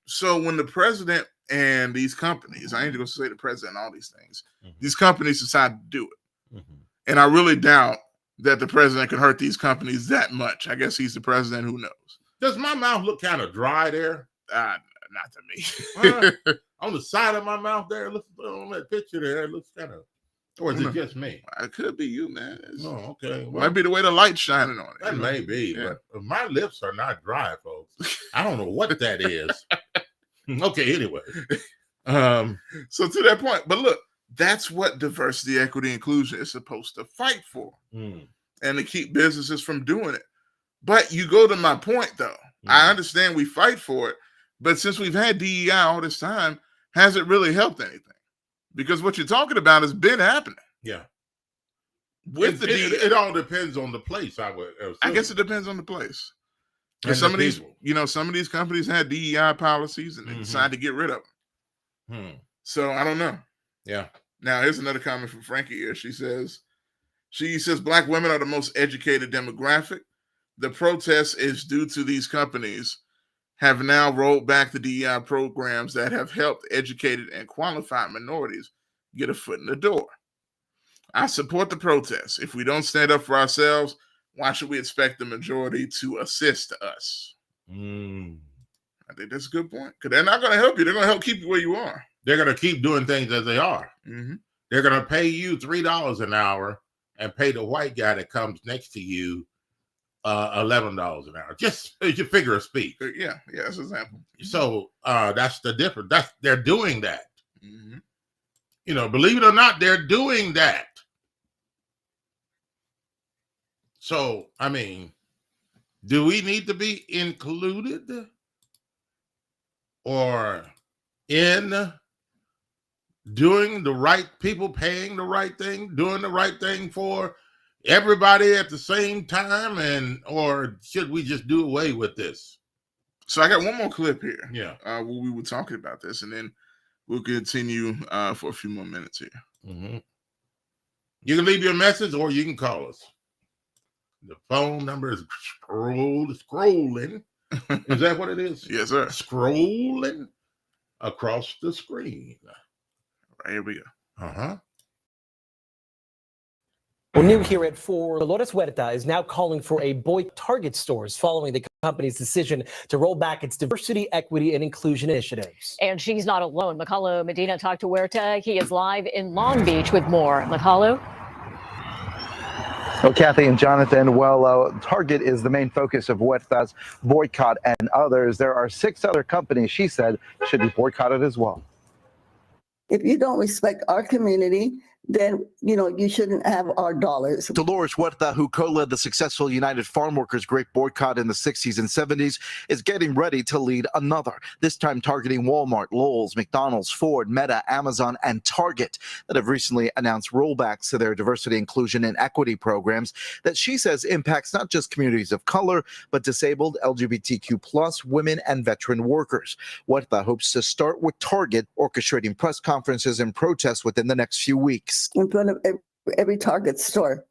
So when the president and these companies, I ain't going to say the president and all these things, these companies decide to do it. And I really doubt that the president can hurt these companies that much. I guess he's the president, who knows? Does my mouth look kind of dry there? Not to me. On the side of my mouth there, look on that picture there, it looks kind of, or is it just me? It could be you, man. Oh, okay. Well, might be the way the light's shining on it. That may be, but my lips are not dry, folks. I don't know what that is. Okay, anyway. So to that point, but look, that's what diversity, equity, inclusion is supposed to fight for, and to keep businesses from doing it. But you go to my point, though. I understand we fight for it, but since we've had DEI all this time, has it really helped anything? Because what you're talking about has been happening. Yeah. With it all depends on the place. I guess it depends on the place. And some of these, some of these companies had DEI policies and they decided to get rid of them. So I don't know. Yeah. Now here's another comment from Frankie here. She says, Black women are the most educated demographic. the protest is due to these companies have now rolled back the DEI programs that have helped educated and qualified minorities get a foot in the door. I support the protest. If we don't stand up for ourselves, why should we expect the majority to assist us? I think that's a good point. Because they're not going to help you. They're going to help keep you where you are. They're going to keep doing things as they are. Mm-hmm. They're going to pay you $3 an hour and pay the white guy that comes next to you $11 an hour. Just as your figure of speech. Yeah, that's an example. So that's the difference. They're doing that. Mm-hmm. You know, believe it or not, they're doing that. So, I mean, do we need to be included or in doing the right, people paying the right thing, doing the right thing for everybody at the same time, or should we just do away with this? So I got one more clip here. Yeah. Where we were talking about this, and then we'll continue for a few more minutes here. Mm-hmm. You can leave your message or you can call us. The phone number is scrolling. Is that what it is? Yes, sir. Scrolling across the screen. Right, here we go. Uh-huh. Well, new here at 4, Dolores Huerta is now calling for a boycott Target stores following the company's decision to roll back its diversity, equity, and inclusion initiatives. And she's not alone. Mahalo Medina talked to Huerta. He is live in Long Beach with more. Mahalo. Well, Kathy and Jonathan, Target is the main focus of Huerta's boycott and others. There are 6 other companies, she said, should be boycotted as well. If you don't respect our community, then, you shouldn't have our dollars. Dolores Huerta, who co-led the successful United Farm Workers Great Boycott in the 60s and 70s, is getting ready to lead another, this time targeting Walmart, Lowe's, McDonald's, Ford, Meta, Amazon, and Target that have recently announced rollbacks to their diversity, inclusion, and equity programs that she says impacts not just communities of color, but disabled, LGBTQ+, women, and veteran workers. Huerta hopes to start with Target, orchestrating press conferences and protests within the next few weeks. In front of every Target store,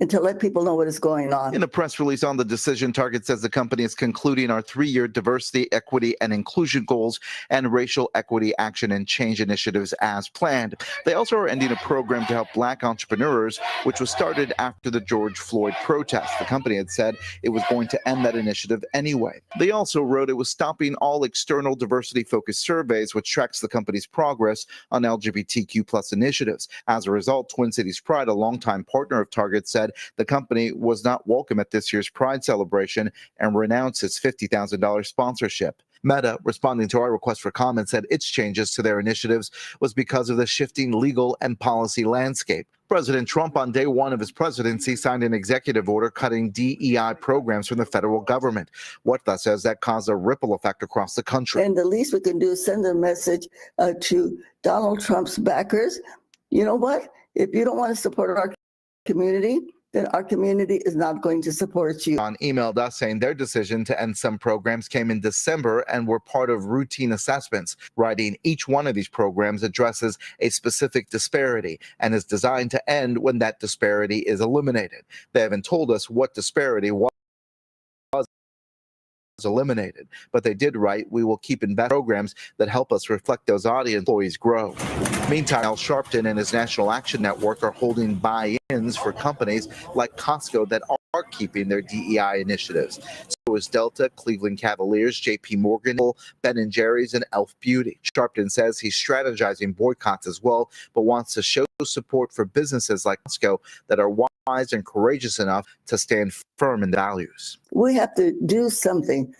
and to let people know what is going on. In a press release on the decision, Target says the company is concluding our 3-year diversity, equity, and inclusion goals and racial equity action and change initiatives as planned. They also are ending a program to help Black entrepreneurs, which was started after the George Floyd protests. The company had said it was going to end that initiative anyway. They also wrote it was stopping all external diversity-focused surveys, which tracks the company's progress on LGBTQ+ initiatives. As a result, Twin Cities Pride, a longtime partner of Target, said the company was not welcome at this year's Pride celebration and renounced its $50,000 sponsorship. Meta, responding to our request for comment, said its changes to their initiatives was because of the shifting legal and policy landscape. President Trump, on day 1 of his presidency, signed an executive order cutting DEI programs from the federal government. Huerta says that caused a ripple effect across the country. And the least we can do is send a message to Donald Trump's backers. You know what? If you don't want to support our community, then our community is not going to support you. Emailed us saying their decision to end some programs came in December and were part of routine assessments, writing each one of these programs addresses a specific disparity and is designed to end when that disparity is eliminated. They haven't told us what disparity was eliminated, but they did write, we will keep investing in programs that help us reflect those audience employees grow. Meantime, Al Sharpton and his National Action Network are holding buy-ins for companies like Costco that are keeping their DEI initiatives. So is Delta, Cleveland Cavaliers, JP Morgan, Ben & Jerry's, and Elf Beauty. Sharpton says he's strategizing boycotts as well, but wants to show support for businesses like Costco that are wise and courageous enough to stand firm in values. We have to do something.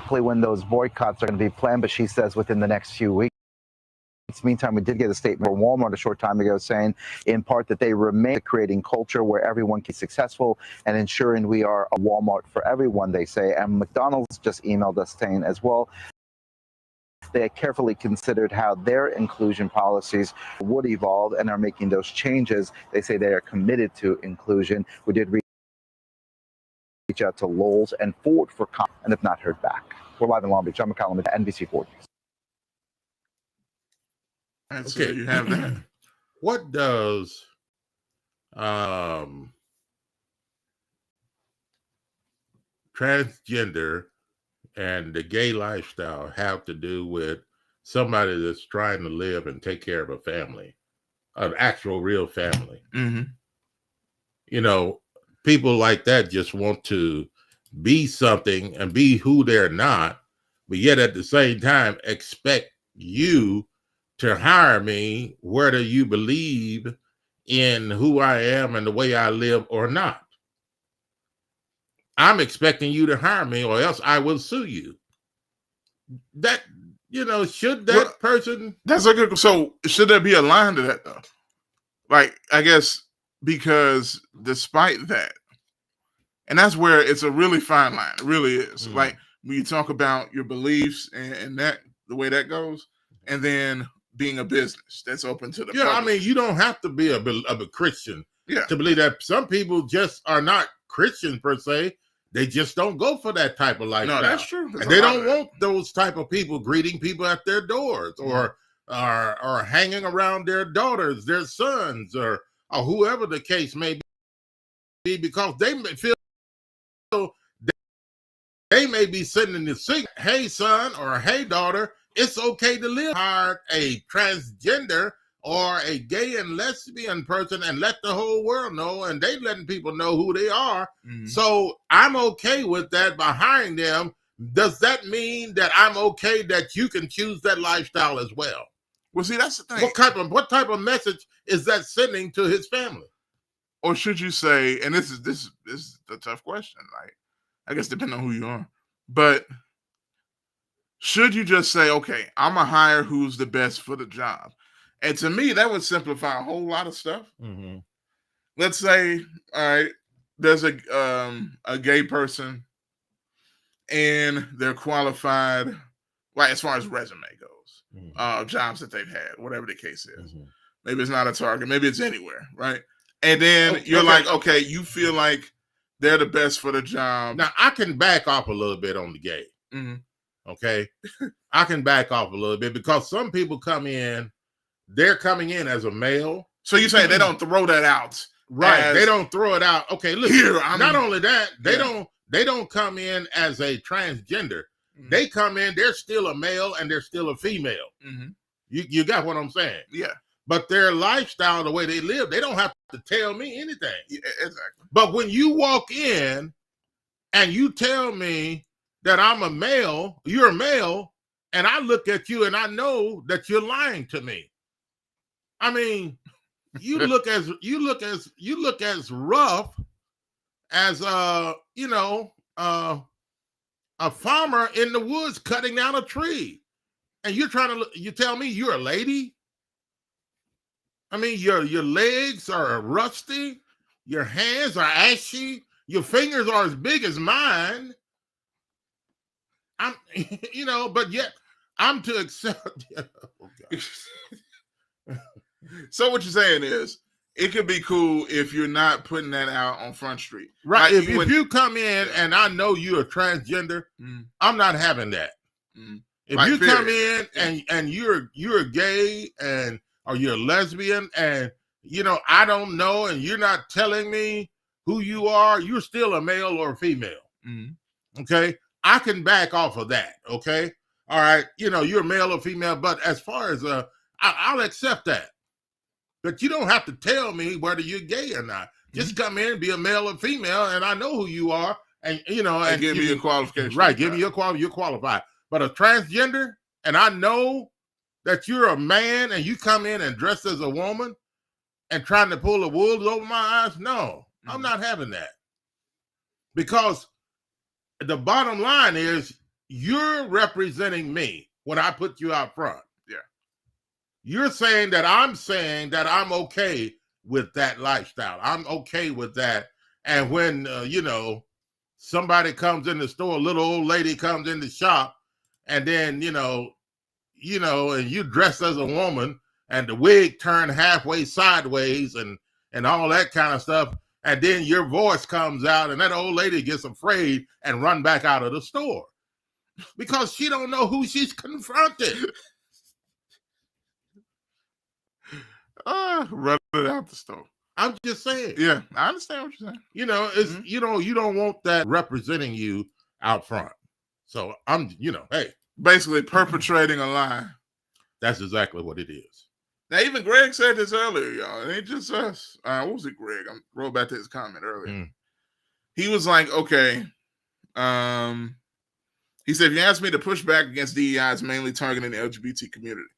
When those boycotts are going to be planned, but she says within the next few weeks. Meantime, we did get a statement from Walmart a short time ago saying, in part, that they remain creating culture where everyone can be successful and ensuring we are a Walmart for everyone, they say. And McDonald's just emailed us saying as well, they had carefully considered how their inclusion policies would evolve and are making those changes. They say they are committed to inclusion. We did reach out to Lowe's and Ford for comment and have not heard back. We're live in Long Beach. I'm McCollum at NBC4 News. So you have that. What does transgender and the gay lifestyle have to do with somebody that's trying to live and take care of a family, an actual real family. Mm-hmm. You know, people like that just want to be something and be who they're not, but yet at the same time expect you to hire me whether you believe in who I am and the way I live or not. I'm expecting you to hire me or else I will sue you. That, should that person... That's a good... So should there be a line to that though? Like, I guess because despite that, and that's where it's a really fine line. It really is. Like when you talk about your beliefs and that the way that goes, and then being a business that's open to the public. I mean, you don't have to be a Christian to believe that. Some people just are not Christian per se. They just don't go for that type of lifestyle. No, that's true. And they don't want those type of people greeting people at their doors or hanging around their daughters, their sons, or whoever the case may be, because they may feel they may be sitting in the sick, hey son or hey daughter, it's okay to live. Hire a transgender or a gay and lesbian person and let the whole world know, and they letting people know who they are. So I'm okay with that by hiring them. Does that mean that I'm okay that you can choose that lifestyle as well? Well, see, that's the thing. What type of message is that sending to his family? Or should you say, and this is a tough question, right? I guess depending on who you are. But should you just say, okay, I'm going to hire who's the best for the job? And to me, that would simplify a whole lot of stuff. Let's say, all right, there's a gay person and they're qualified, like as far as resume goes, jobs that they've had, whatever the case is. Maybe it's not a Target, maybe it's anywhere, right? And then you're like, okay, you feel like they're the best for the job. Now, I can back off a little bit on the gay. Okay? I can back off a little bit because some people they're coming in as a male. So you say they don't throw that out. Right. They don't throw it out. Okay, look. Not only that, they don't come in as a transgender. They come in, they're still a male and they're still a female. You got what I'm saying? Yeah. But their lifestyle, the way they live, they don't have to tell me anything. Yeah, exactly. But when you walk in and you tell me that I'm a male, you're a male, and I look at you and I know that you're lying to me. I mean, you look as rough as a farmer in the woods cutting down a tree, and you tell me you're a lady. I mean, your legs are rusty, your hands are ashy, your fingers are as big as mine. But yet I'm to accept. So what you're saying is, it could be cool if you're not putting that out on Front Street, right? Like if you come in and I know you're a transgender, I'm not having that. If you come in and you're gay or you're a lesbian and I don't know and you're not telling me who you are, you're still a male or a female. Okay, I can back off of that. Okay, all right, you're a male or female, but as far as I'll accept that. But you don't have to tell me whether you're gay or not. Just come in, be a male or female, and I know who you are, and and give me your qualification. Right, give me your qualification. You're qualified. But a transgender, and I know that you're a man, and you come in and dress as a woman, and trying to pull the wool over my eyes. No, I'm not having that. Because the bottom line is, you're representing me when I put you out front. You're saying that I'm okay with that lifestyle. I'm okay with that. And when, somebody comes in the store, a little old lady comes in the shop, and then, and you dress as a woman and the wig turned halfway sideways and all that kind of stuff. And then your voice comes out and that old lady gets afraid and run back out of the store because she don't know who she's confronted. Run it out the store. I'm just saying. Yeah, I understand what you're saying. You know, it's you know, you don't want that representing you out front. So I'm, hey, basically perpetrating a lie. That's exactly what it is. Now, even Greg said this earlier, y'all. It ain't just us. What was it, Greg? I rolled back to his comment earlier. He was like, okay. He said, if you ask me to push back against DEI, it's mainly targeting the LGBT community.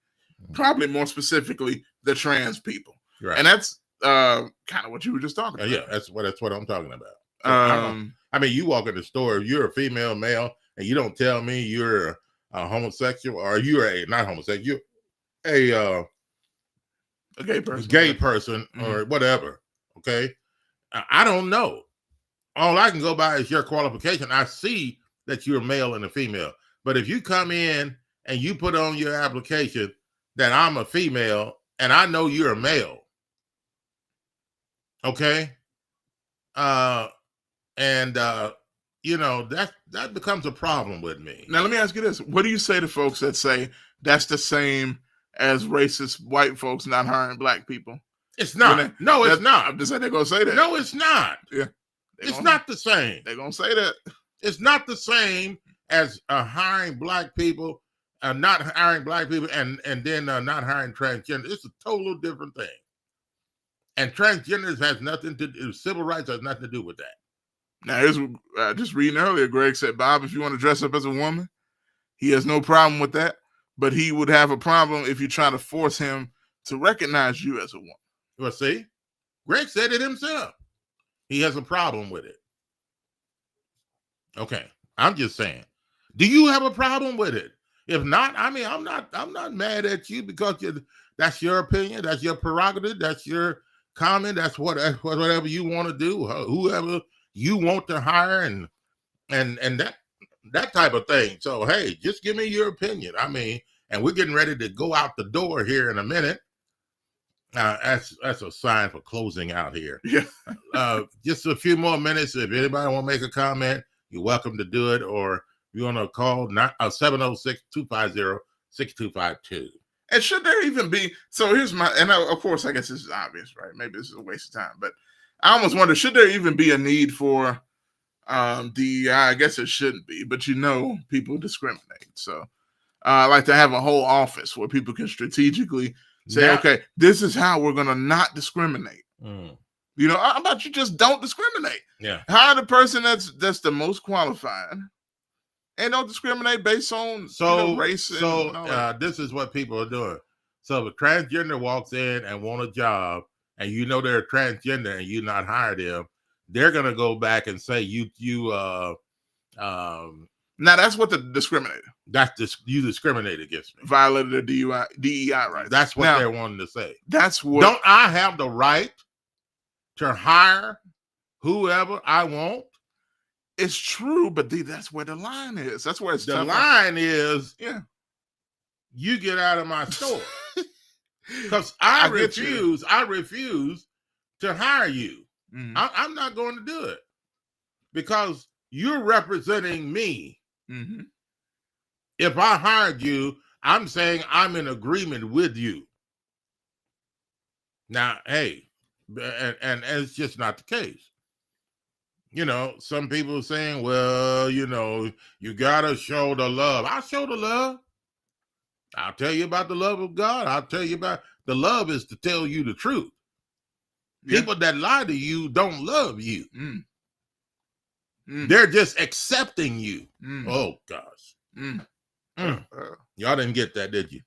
Probably more specifically, the trans people. Right. And that's kind of what you were just talking about. Yeah, that's what I'm talking about. So I mean, you walk in the store, you're a female, male, and you don't tell me you're a homosexual or you're not homosexual, you're a gay person or whatever. Okay. I don't know. All I can go by is your qualification. I see that you're a male and a female. But if you come in and you put on your application that I'm a female and I know you're a male, okay? That becomes a problem with me. Now, let me ask you this. What do you say to folks that say that's the same as racist white folks not hiring black people? It's not. It's not. I'm just saying they're going to say that. No, it's not. Yeah. It's not the same. They're going to say that. It's not the same as hiring black people, not hiring black people, and then not hiring transgender. It's a total different thing. And transgenders has nothing to do, civil rights has nothing to do with that. Now, here's just reading earlier, Greg said, Bob, if you want to dress up as a woman, he has no problem with that, but he would have a problem if you try to force him to recognize you as a woman. Well, see, Greg said it himself. He has a problem with it. Okay, I'm just saying. Do you have a problem with it? If not, I mean, I'm not mad at you because that's your opinion, that's your prerogative, that's your comment, that's whatever you want to do, whoever you want to hire, and that type of thing. So hey, just give me your opinion. I mean, and we're getting ready to go out the door here in a minute. That's a sign for closing out here. Yeah. Just a few more minutes. If anybody want to make a comment, you're welcome to do it, or you want to call 706-250-6252. And should there even be, so here's of course, I guess this is obvious, right? Maybe this is a waste of time, but I almost wonder, should there even be a need for DEI? I guess it shouldn't be, but people discriminate. So I like to have a whole office where people can strategically say, okay, this is how we're going to not discriminate. How about you just don't discriminate? Yeah. Hire the person that's the most qualified and don't discriminate based on race. This is what people are doing. So if a transgender walks in and want a job and they're transgender and you not hire them, they're going to go back and say you now that's what the discriminator. You discriminated against me. Violated the DEI rights. That's what they're wanting to say. That's what. Don't I have the right to hire whoever I want? It's true, but that's where the line is. That's where it's the tough. line is. Yeah. You get out of my store because I refuse to hire you. I'm not going to do it because you're representing me. If I hired you, I'm saying I'm in agreement with you. Now, hey, and it's just not the case. Some people are saying, well, you gotta show the love. I'll show the love. I'll tell you about the love of God. I'll tell you about the love is to tell you the truth. Yeah. People that lie to you don't love you. They're just accepting you. Oh, gosh. Y'all didn't get that, did you?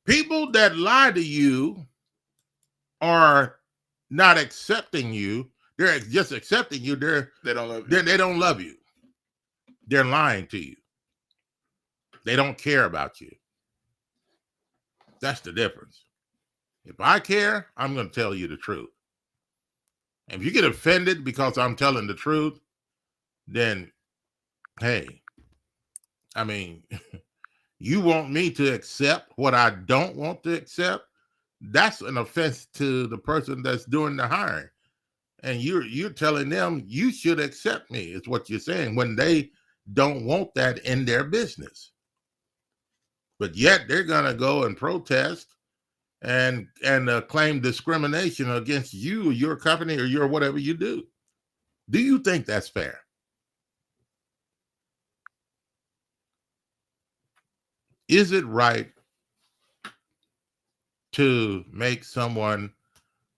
People that lie to you are not accepting you. They're just accepting you. They don't love you. They don't love you. They're lying to you. They don't care about you. That's the difference. If I care, I'm going to tell you the truth. And if you get offended because I'm telling the truth, then, hey, I mean, you want me to accept what I don't want to accept? That's an offense to the person that's doing the hiring. And you're telling them you should accept me, is what you're saying, when they don't want that in their business. But yet they're going to go and protest and claim discrimination against you or your company or your whatever you do. Do you think that's fair? Is it right to make someone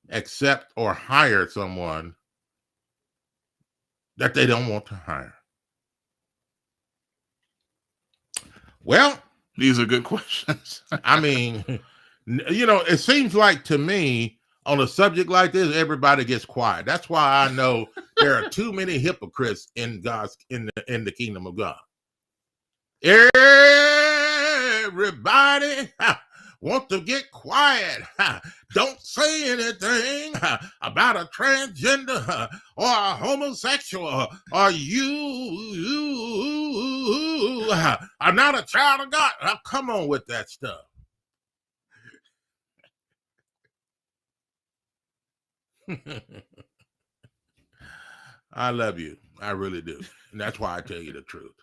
accept or hire someone that they don't want to hire? Well, these are good questions. I mean, it seems like to me on a subject like this, everybody gets quiet. That's why I know there are too many hypocrites in the kingdom of God. Everybody want to get quiet. Don't say anything about a transgender or a homosexual or you are not a child of God. Now, come on with that stuff. I love you. I really do. And that's why I tell you the truth.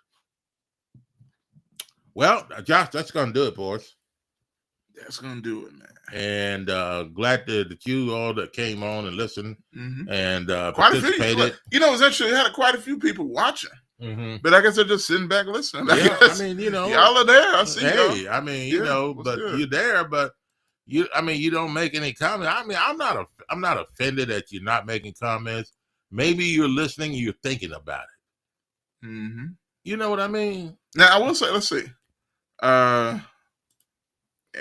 Well, Josh, that's going to do it for us. That's going to do it, man. And glad that you all that came on and listened and quite participated. A few. It's actually had quite a few people watching. But I guess they're just sitting back listening. Yeah, I mean, y'all are there. I see y'all. I mean, but good. You're there, but you don't make any comments. I mean, I'm not offended that you're not making comments. Maybe you're listening, you're thinking about it. You know what I mean? Now, I will say, let's see.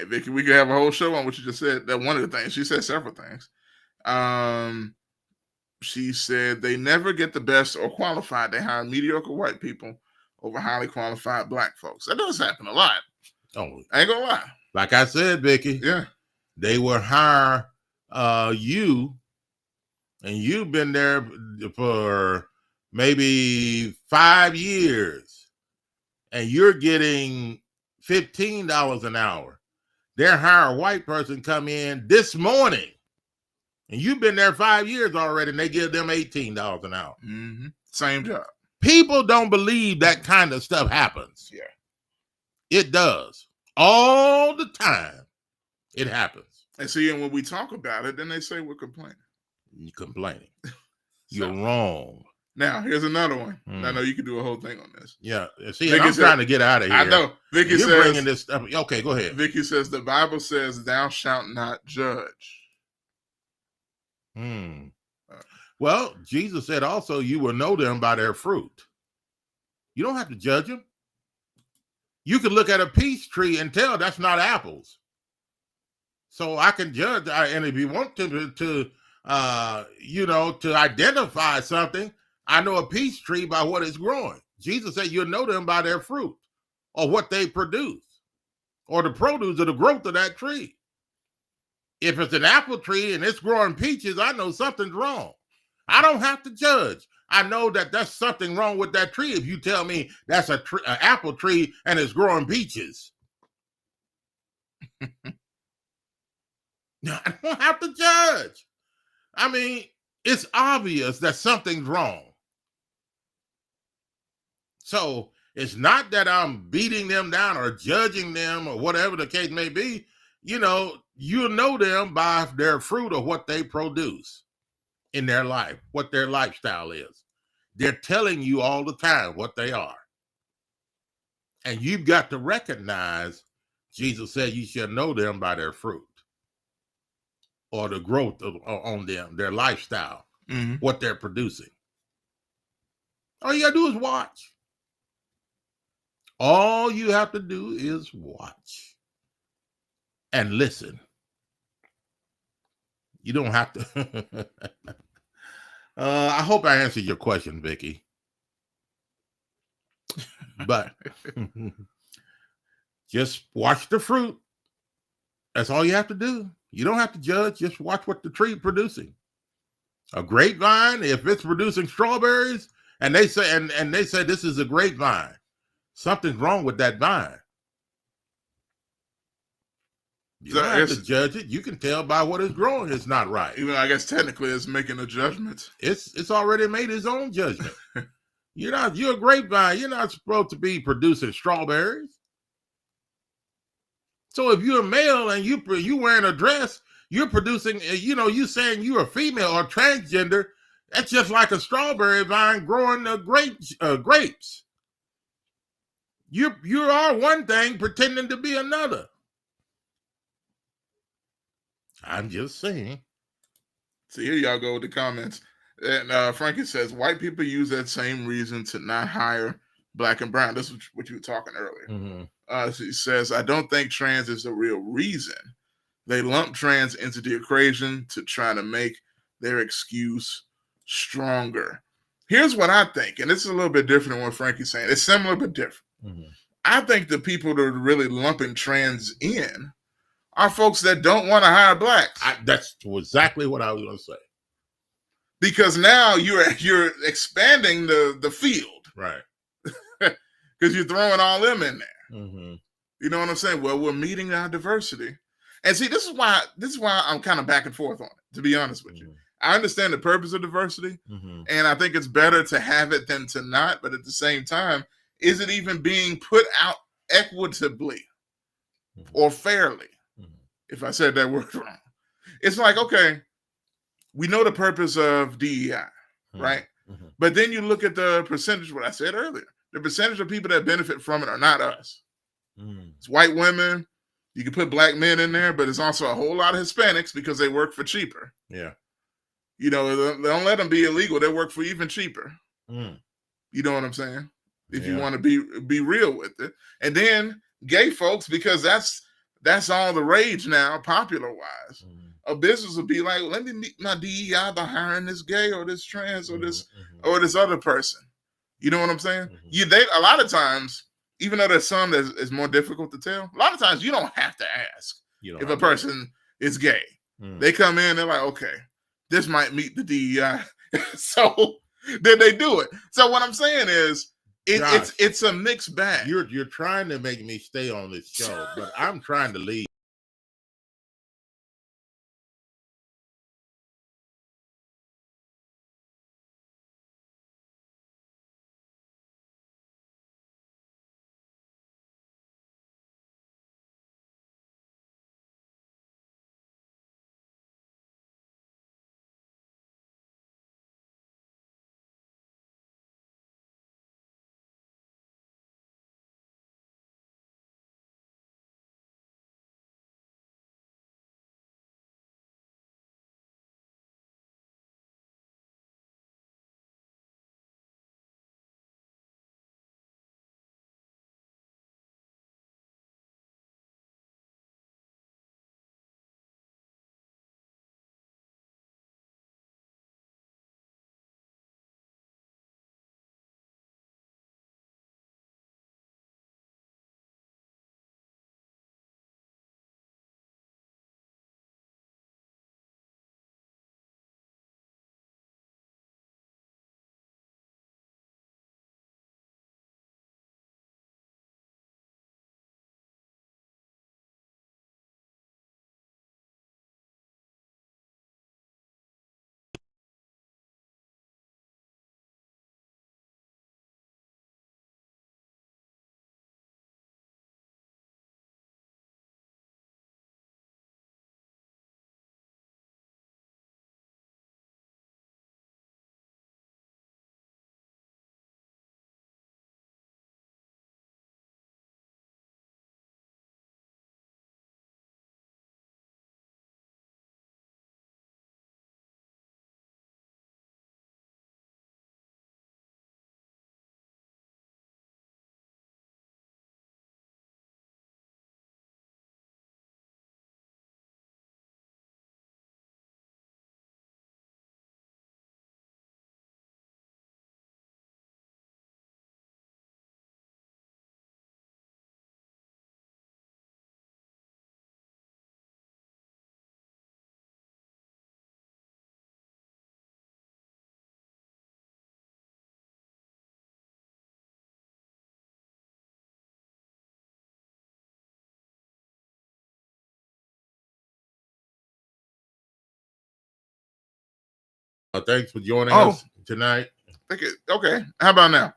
Vicky, we could have a whole show on what you just said. That one of the things she said, several things. She said they never get the best or qualified. They hire mediocre white people over highly qualified black folks. That does happen a lot. Oh, I ain't gonna lie. Like I said, Vicky, they will hire you, and you've been there for maybe 5 years, and you're getting $15 an hour. They're hire a white person come in this morning, and you've been there 5 years already, and they give them $18 an hour. Same job. People don't believe that kind of stuff happens. Yeah. It does. All the time. It happens. And see, and when we talk about it, then they say we're complaining. You're complaining. You're wrong. Now, here's another one. I know you can do a whole thing on this. Yeah. See, I'm trying to get out of here. I know. Vicky You're says, bringing this stuff. Okay, go ahead. Vicky says, the Bible says, thou shalt not judge. Well, Jesus said also, you will know them by their fruit. You don't have to judge them. You can look at a peach tree and tell that's not apples. So I can judge, and if you want to identify something, I know a peach tree by what it's growing. Jesus said you'll know them by their fruit or what they produce or the produce or the growth of that tree. If it's an apple tree and it's growing peaches, I know something's wrong. I don't have to judge. I know that that's something wrong with that tree if you tell me that's an apple tree and it's growing peaches. No, I don't have to judge. I mean, it's obvious that something's wrong. So it's not that I'm beating them down or judging them or whatever the case may be. You'll know them by their fruit or what they produce in their life, what their lifestyle is. They're telling you all the time what they are. And you've got to recognize, Jesus said you shall know them by their fruit or the growth on them, their lifestyle, what they're producing. All you got to do is watch. All you have to do is watch and listen. You don't have to. I hope I answered your question, Vicky. But just watch the fruit. That's all you have to do. You don't have to judge. Just watch what the tree producing. A grapevine, if it's producing strawberries, and they say and they say this is a grapevine, something's wrong with that vine. You don't have to judge it. You can tell by what it's growing. It's not right. Even I guess technically it's making a judgment. It's already made its own judgment. You're a grapevine. You're not supposed to be producing strawberries. So if you're a male and you wearing a dress, you're producing, you saying you're a female or transgender. That's just like a strawberry vine growing grapes. You are one thing pretending to be another. I'm just saying. So here y'all go with the comments. And Frankie says, white people use that same reason to not hire black and brown. This is what you were talking earlier. So he says, I don't think trans is the real reason. They lump trans into the equation to try to make their excuse stronger. Here's what I think, and this is a little bit different than what Frankie's saying. It's similar but different. I think the people that are really lumping trans in are folks that don't want to hire blacks. That's exactly what I was going to say. Because now you're expanding the field, right? Because you're throwing all them in there. You know what I'm saying? Well, we're meeting our diversity, and see, this is why I'm kind of back and forth on it. To be honest with you, I understand the purpose of diversity, and I think it's better to have it than to not. But at the same time, is it even being put out equitably or fairly? If I said that word wrong, it's like, okay, we know the purpose of DEI, right? But then you look at the percentage, what I said earlier, the percentage of people that benefit from it are not us. It's white women. You can put black men in there, but it's also a whole lot of Hispanics because they work for cheaper. Yeah. They don't let them be illegal. They work for even cheaper. You know what I'm saying? If you want to be real with it. And then gay folks, because that's all the rage now, popular wise. A business would be like, let me meet my DEI by hiring this gay or this trans or this other person. You know what I'm saying? A lot of times, even though there's some that is more difficult to tell, a lot of times you don't have to ask if a person is gay. They come in, they're like, okay, this might meet the DEI. So then they do it. So what I'm saying is, it's a mixed bag. You're trying to make me stay on this show, but I'm trying to leave. Thanks for joining us tonight. Okay, how about now?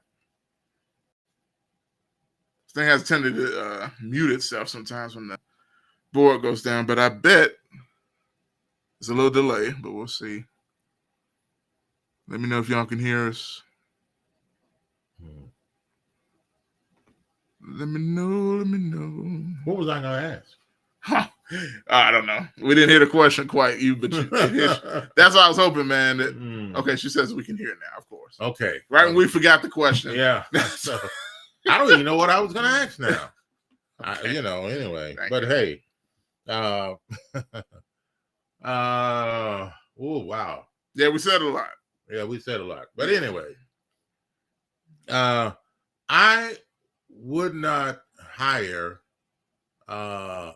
This thing has tended to mute itself sometimes when board goes down, but I bet there's a little delay, but we'll see. Let me know if y'all can hear us. Let me know. What was I going to ask? Huh. I don't know. We didn't hear the question quite, but that's what I was hoping, man. Okay, she says we can hear it now, of course. Okay. Right when we forgot the question. Yeah. So, I don't even know what I was going to ask now. Okay. Anyway. Thank but you. hey. Oh, wow. Yeah, we said a lot. Yeah, we said a lot. But anyway. I would not hire a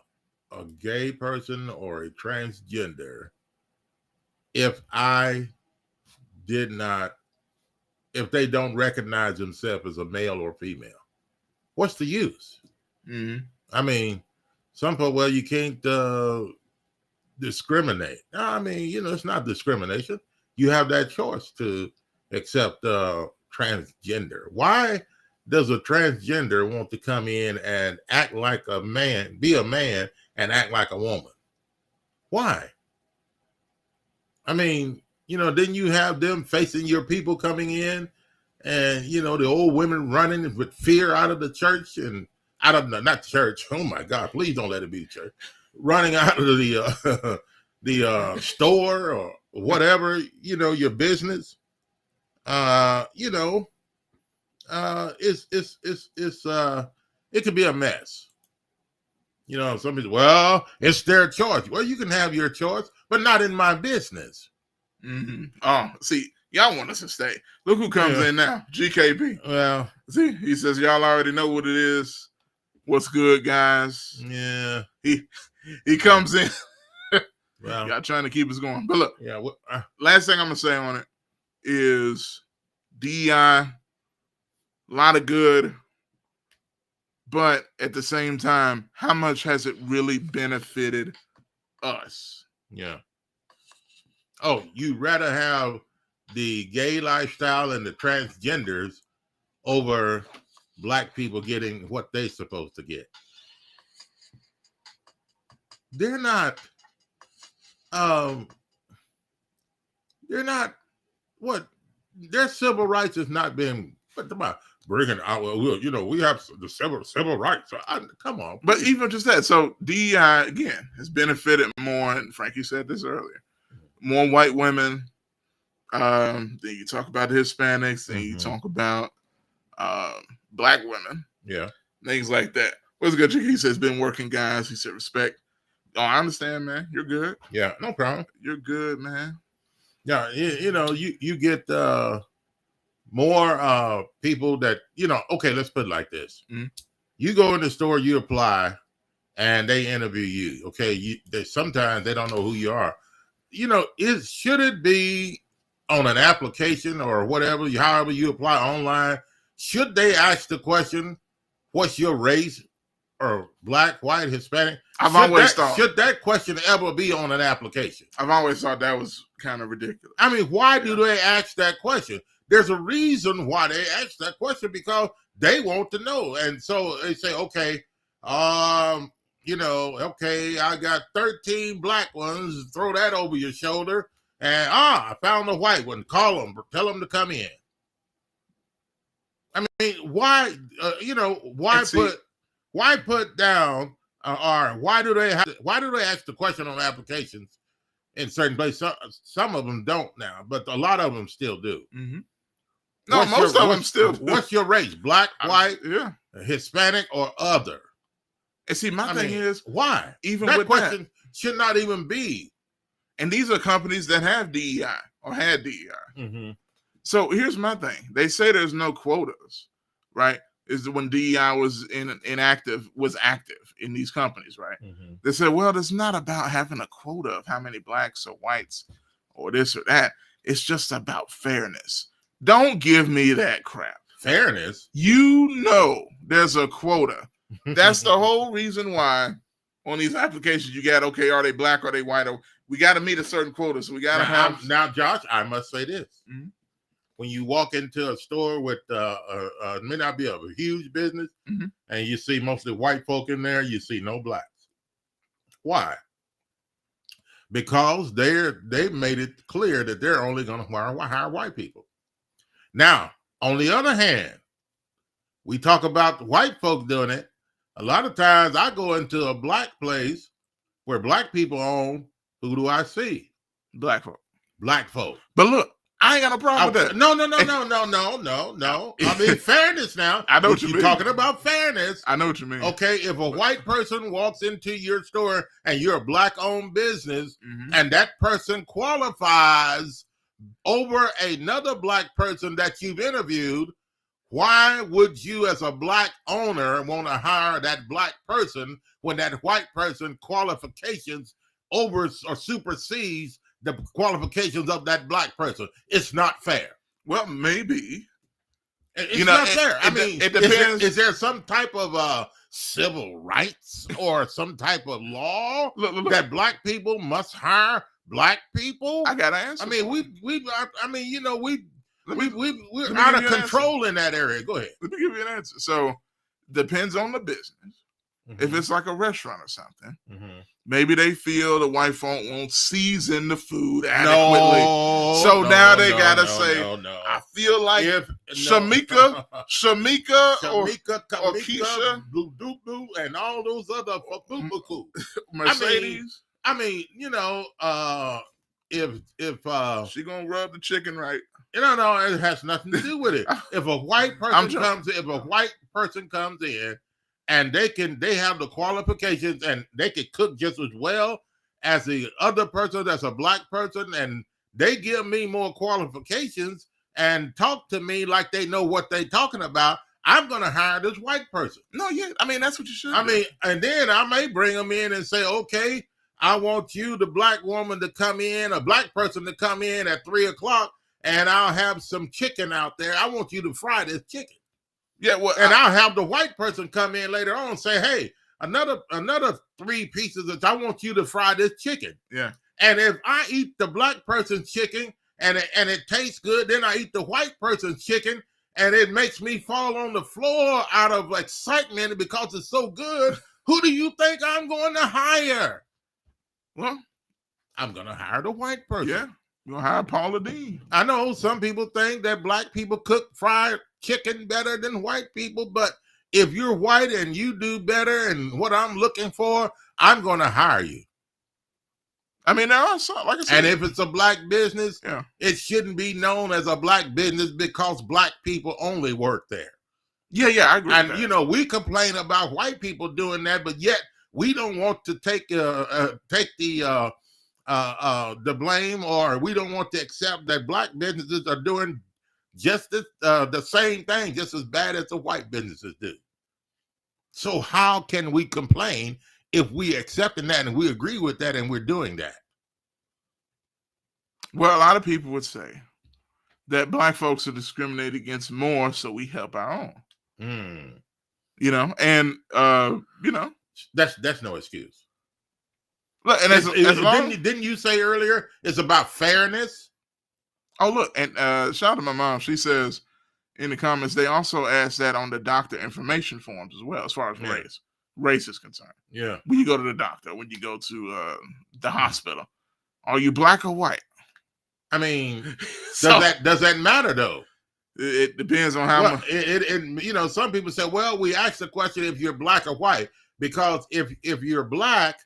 gay person or a transgender if they don't recognize themselves as a male or female. What's the use? Mm-hmm. I mean, some people, well, you can't discriminate. No, I mean, it's not discrimination. You have that choice to accept transgender. Why does a transgender want to come in and act like a man, be a man, and act like a woman? Why? I mean, didn't you have them facing your people coming in and, the old women running with fear out of the church and out of not church. Oh my God, please don't let it be church. Running out of the store or whatever, your business. It could be a mess. Somebody, well, it's their choice. Well, you can have your choice, but not in my business. Mm-hmm. Oh, see, y'all want us to stay. Look who comes in now, GKB. Well, see, he says y'all already know what it is. What's good, guys? Yeah, he comes in. Well, y'all trying to keep us going, but look. Yeah. Last thing I'm gonna say on it is DEI. A lot of good. But at the same time, how much has it really benefited us? Yeah. Oh, you'd rather have the gay lifestyle and the transgenders over black people getting what they're supposed to get. They're not what their civil rights has not been bringing out. We have the civil rights. Come on, but even just that. So DEI again has benefited more, and Frankie said this earlier. More white women. Then you talk about Hispanics. Then you talk about black women. Yeah, things like that. What's good? He says been working guys. He said respect. Oh, I understand, man. You're good. Yeah, no problem. You're good, man. Yeah, you get more people that okay, let's put it like this. Mm-hmm. You go in the store, you apply, and they interview you. Okay, sometimes they don't know who you are. Should it be on an application or whatever, however you apply online? Should they ask the question, what's your race, or black, white, Hispanic? Should that question ever be on an application? I've always thought that was kind of ridiculous. I mean, why do they ask that question? There's a reason why they ask that question, because they want to know. And so they say, okay, okay, I got 13 black ones, throw that over your shoulder. And I found a white one. Call them, tell them to come in. I mean, why, why put down, or why do they ask the question on applications in certain places? Some of them don't now, but a lot of them still do. Mm-hmm. No, most of them still do. What's your race? Black, white, yeah, Hispanic, or other? And see, my thing is, why? Even that with question should not even be. And these are companies that have DEI or had DEI. Mm-hmm. So here's my thing. They say there's no quotas, right? Is when DEI was active in these companies, right? Mm-hmm. They said, well, it's not about having a quota of how many blacks or whites or this or that. It's just about fairness. Don't give me that crap. Fairness? There's a quota. That's the whole reason why on these applications you got, okay, are they black, are they white? We got to meet a certain quota. So we got to have. Now, Josh, I must say this. Mm-hmm. When you walk into a store with may not be a huge business, mm-hmm. and you see mostly white folk in there, you see no blacks. Why? Because they've made it clear that they're only going to hire white people. Now, on the other hand, we talk about white folks doing it. A lot of times I go into a black place where black people own. Who do I see? Black folk. Black folk. But look, I ain't got no problem with that. No. I mean, fairness now. I know what you mean. Talking about fairness. I know what you mean. Okay, if a white person walks into your store and you're a black-owned business, and that person qualifies over another black person that you've interviewed, why would you, as a black owner, want to hire that black person when that white person qualifications over or supersedes the qualifications of that black person? It's not fair. Well, maybe. It's not fair. I mean, it depends. Is there some type of civil rights or some type of law that black people must hire black people? I got to answer. I mean, we're out of control in that area. Go ahead. Let me give you an answer. So, depends on the business. If it's like a restaurant or something, maybe they feel the white folk won't season the food adequately. Now they gotta say, I feel like Shamika or Keisha, and all those other Mercedes. I mean, if she gonna rub the chicken right. No, it has nothing to do with it. If a white person comes in and they have the qualifications and they can cook just as well as the other person that's a black person, and they give me more qualifications and talk to me like they know what they're talking about, I'm going to hire this white person. No, yeah. I mean, that's what you should do. mean, and then I may bring them in and say, okay, I want you, the black woman, to come in, a black person to come in at 3:00, and I'll have some chicken out there. I want you to fry this chicken. Yeah, well, and I'll have the white person come in later on and say, hey, another 3 pieces of, I want you to fry this chicken. Yeah. And if I eat the black person's chicken and it tastes good, then I eat the white person's chicken and it makes me fall on the floor out of excitement because it's so good. Who do you think I'm going to hire? Well, I'm going to hire the white person. Yeah. You're going to hire Paula Deen. I know some people think that black people cook fried chicken better than white people, but if you're white and you do better and what I'm looking for, I'm going to hire you. I mean, there are some, like I said, and if it's a black business, it shouldn't be known as a black business because black people only work there. Yeah, I agree. And with that. We complain about white people doing that, but yet we don't want to take the blame, or we don't want to accept that black businesses are doing just the same thing, just as bad as the white businesses do. So how can we complain if we accepting that and we agree with that and we're doing that? Well, a lot of people would say that black folks are discriminated against more, so we help our own. That's no excuse. Look, and didn't you say earlier it's about fairness? Oh, look, and shout out to my mom. She says in the comments they also ask that on the doctor information forms as well, as far as race is concerned. Yeah. When you go to the doctor, when you go to the hospital, are you black or white? I mean, does that matter though? It depends on how much. Some people say, well, we ask the question if you're black or white, because if you're black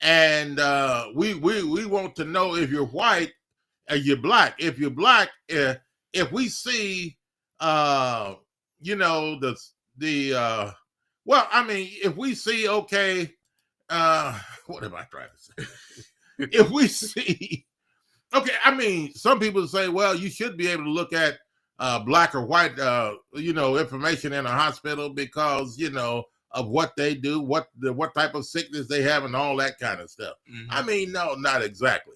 and we want to know if you're white and you're black. If you're black, if we see if we see, okay, what am I trying to say? If we see, okay, I mean, some people say, well, you should be able to look at black or white, information in a hospital because, of what they do, what type of sickness they have and all that kind of stuff. I mean, no, not exactly.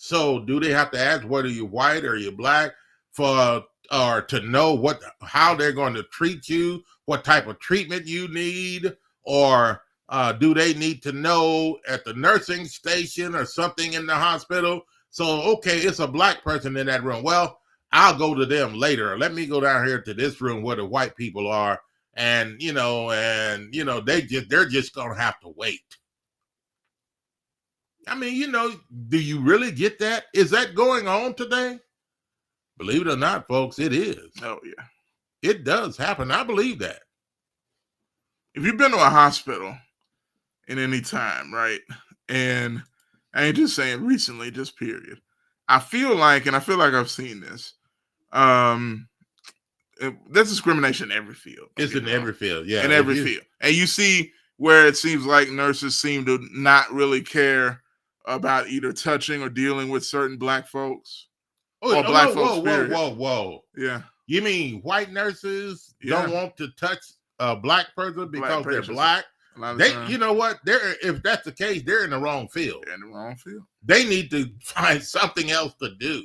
So do they have to ask whether you're white or you're black or to know how they're going to treat you, what type of treatment you need, or do they need to know at the nursing station or something in the hospital? So, okay, it's a black person in that room. Well, I'll go to them later. Let me go down here to this room where the white people are, and they're just gonna have to wait. I mean, you know, do you really get that? Is that going on today? Believe it or not, folks, it is. Oh, yeah. It does happen. I believe that. If you've been to a hospital in any time, right? And I ain't just saying recently, just period. I feel like I've seen this. There's discrimination in every field. It's in every field, yeah. In every field. And you see where it seems like nurses seem to not really care about either touching or dealing with certain black folks. Or black folks, period. Whoa. Yeah. You mean white nurses don't want to touch a black person because they're black? You know what? If that's the case, they're in the wrong field. They're in the wrong field. They need to find something else to do.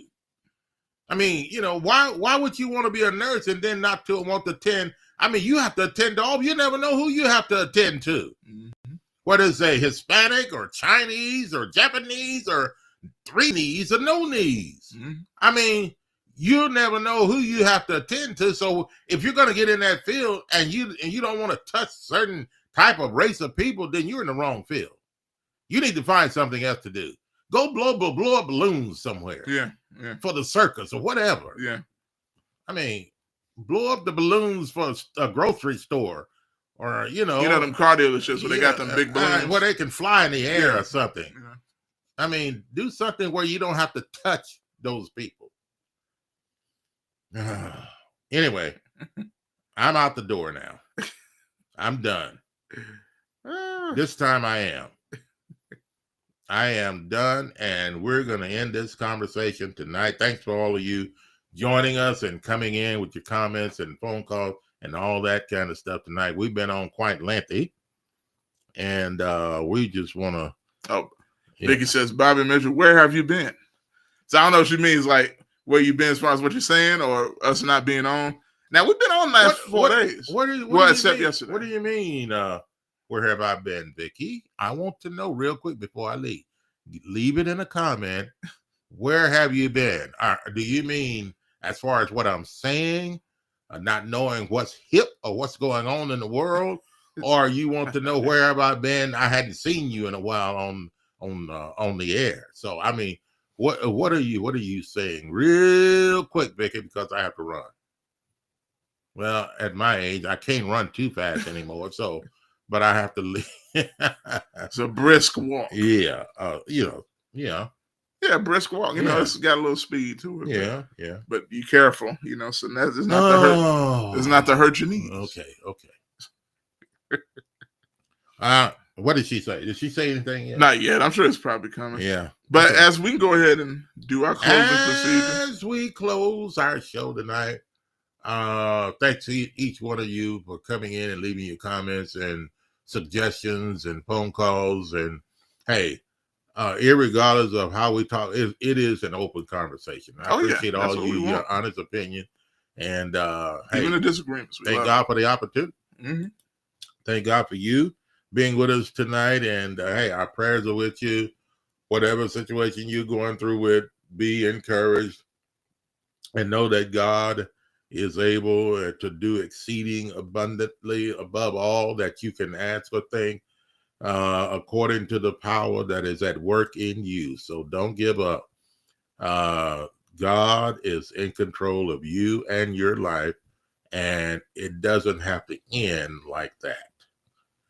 I mean, you know, why would you want to be a nurse and then not to want to attend? I mean, you have to attend to all. You never know who you have to attend to. Mm-hmm. Whether it's a Hispanic or Chinese or Japanese or 3 knees or no knees. Mm-hmm. I mean, you'll never know who you have to attend to. So if you're going to get in that field and you don't want to touch certain type of race of people, then you're in the wrong field. You need to find something else to do. Go blow up balloons somewhere. Yeah. For the circus or whatever. Yeah. I mean, blow up the balloons for a grocery store or, you know. them car dealerships where they got them big balloons. Where they can fly in the air or something. Yeah. I mean, do something where you don't have to touch those people. Anyway, I'm out the door now. I'm done. This time I am. I am done, and we're going to end this conversation tonight. Thanks for all of you joining us and coming in with your comments and phone calls and all that kind of stuff tonight. We've been on quite lengthy, and we just want to... Oh, Vicky says, Bobby Mitchell, where have you been? So I don't know if she means like where you been as far as what you're saying or us not being on. Now, we've been on the last 4 days. Except yesterday. What do you mean, where have I been, Vicky? I want to know real quick before I leave. Leave it in a comment. Where have you been? Do you mean as far as what I'm saying, not knowing what's hip or what's going on in the world? Or you want to know where have I been? I hadn't seen you in a while on the air. So I mean, what are you saying? Real quick, Vicky, because I have to run. Well, at my age, I can't run too fast anymore. So, but I have to leave. It's a brisk walk. Yeah. Yeah, brisk walk. You know, it's got a little speed to it. Yeah. But be careful, you know, so that's it's not to hurt. It's not to hurt your knees. Okay. What did she say? Did she say anything yet? Not yet. I'm sure it's probably coming. Yeah. But as we can go ahead and do our closing procedure. As we close our show tonight, thanks to each one of you for coming in and leaving your comments and suggestions and phone calls. And hey, irregardless of how we talk, it is an open conversation. I appreciate all your honest opinion. And even the disagreements. Thank God for the opportunity. Mm-hmm. Thank God for you being with us tonight. And hey, our prayers are with you. Whatever situation you're going through with, be encouraged and know that God is able to do exceeding abundantly above all that you can ask or think, according to the power that is at work in you. So don't give up. God is in control of you and your life, and it doesn't have to end like that.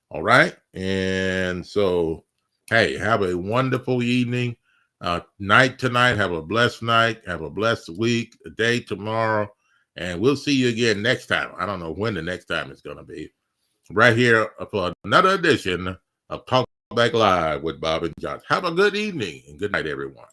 All right? And so, hey, have a wonderful evening, night tonight. Have a blessed night. Have a blessed week, a day tomorrow. And we'll see you again next time. I don't know when the next time is going to be. Right here for another edition of Talk Back Live with Bob and John. Have a good evening and good night, everyone.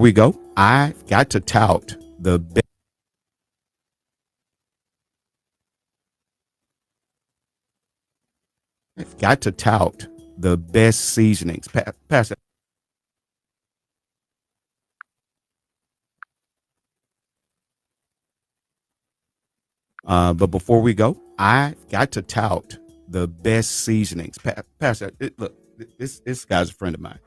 we go, I got to tout the best. Got to tout the best seasonings. Pass it. But before we go, I got to tout the best seasonings. Pass that. Look, this guy's a friend of mine.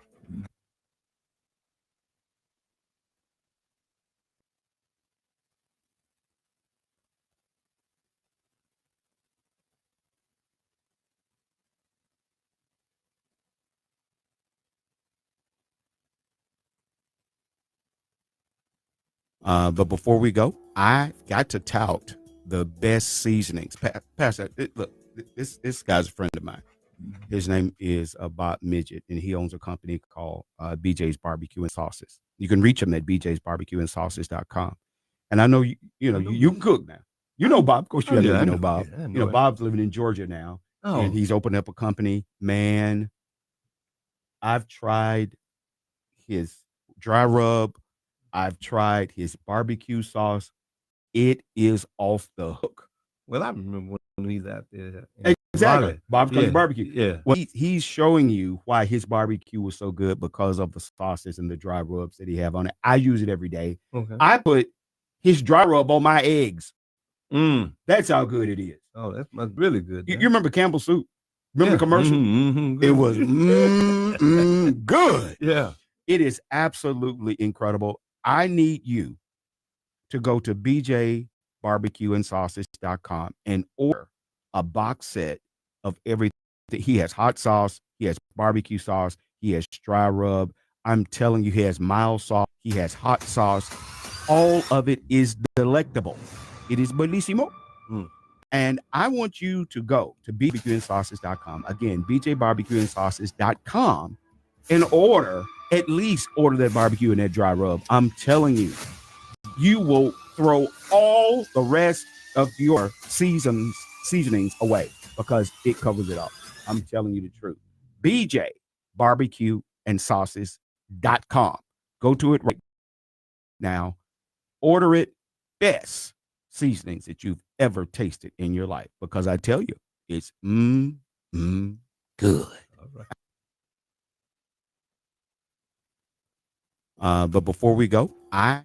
But before we go, I got to tout the best seasonings. Pass that. Look, this guy's a friend of mine. His name is Bob Midget, and he owns a company called BJ's Barbecue and Sauces. You can reach him at bjsbarbecueandsauces.com. And I know you can cook now. You know Bob. Of course, you know Bob. Yeah, you know Bob's living in Georgia now, and he's opened up a company. Man, I've tried his dry rub. I've tried his barbecue sauce. It is off the hook. Well, I remember when he's out there. Exactly. Bob's Country Yeah, Barbecue. yeah. Well, he's showing you why his barbecue was so good because of the sauces and the dry rubs that he have on it. I use it every day. Okay. I put his dry rub on my eggs. Mm. That's how good it is. Oh, that's really good. You remember Campbell Soup? Remember the commercial? It was good. Yeah. It is absolutely incredible. I need you to go to bjbarbecueandsauces.com and order a box set of everything. He has hot sauce, he has barbecue sauce, he has dry rub. I'm telling you, he has mild sauce, he has hot sauce. All of it is delectable. It is bellissimo. And I want you to go to bjbarbecueandsauces.com. Again, bjbarbecueandsauces.com and at least order that barbecue and that dry rub. I'm telling you, you will throw all the rest of your seasonings away because it covers it all. I'm telling you the truth. bjbarbecueandsauces.com. Go to it right now. Order it. Best seasonings that you've ever tasted in your life, because I tell you, it's good. But before we go, I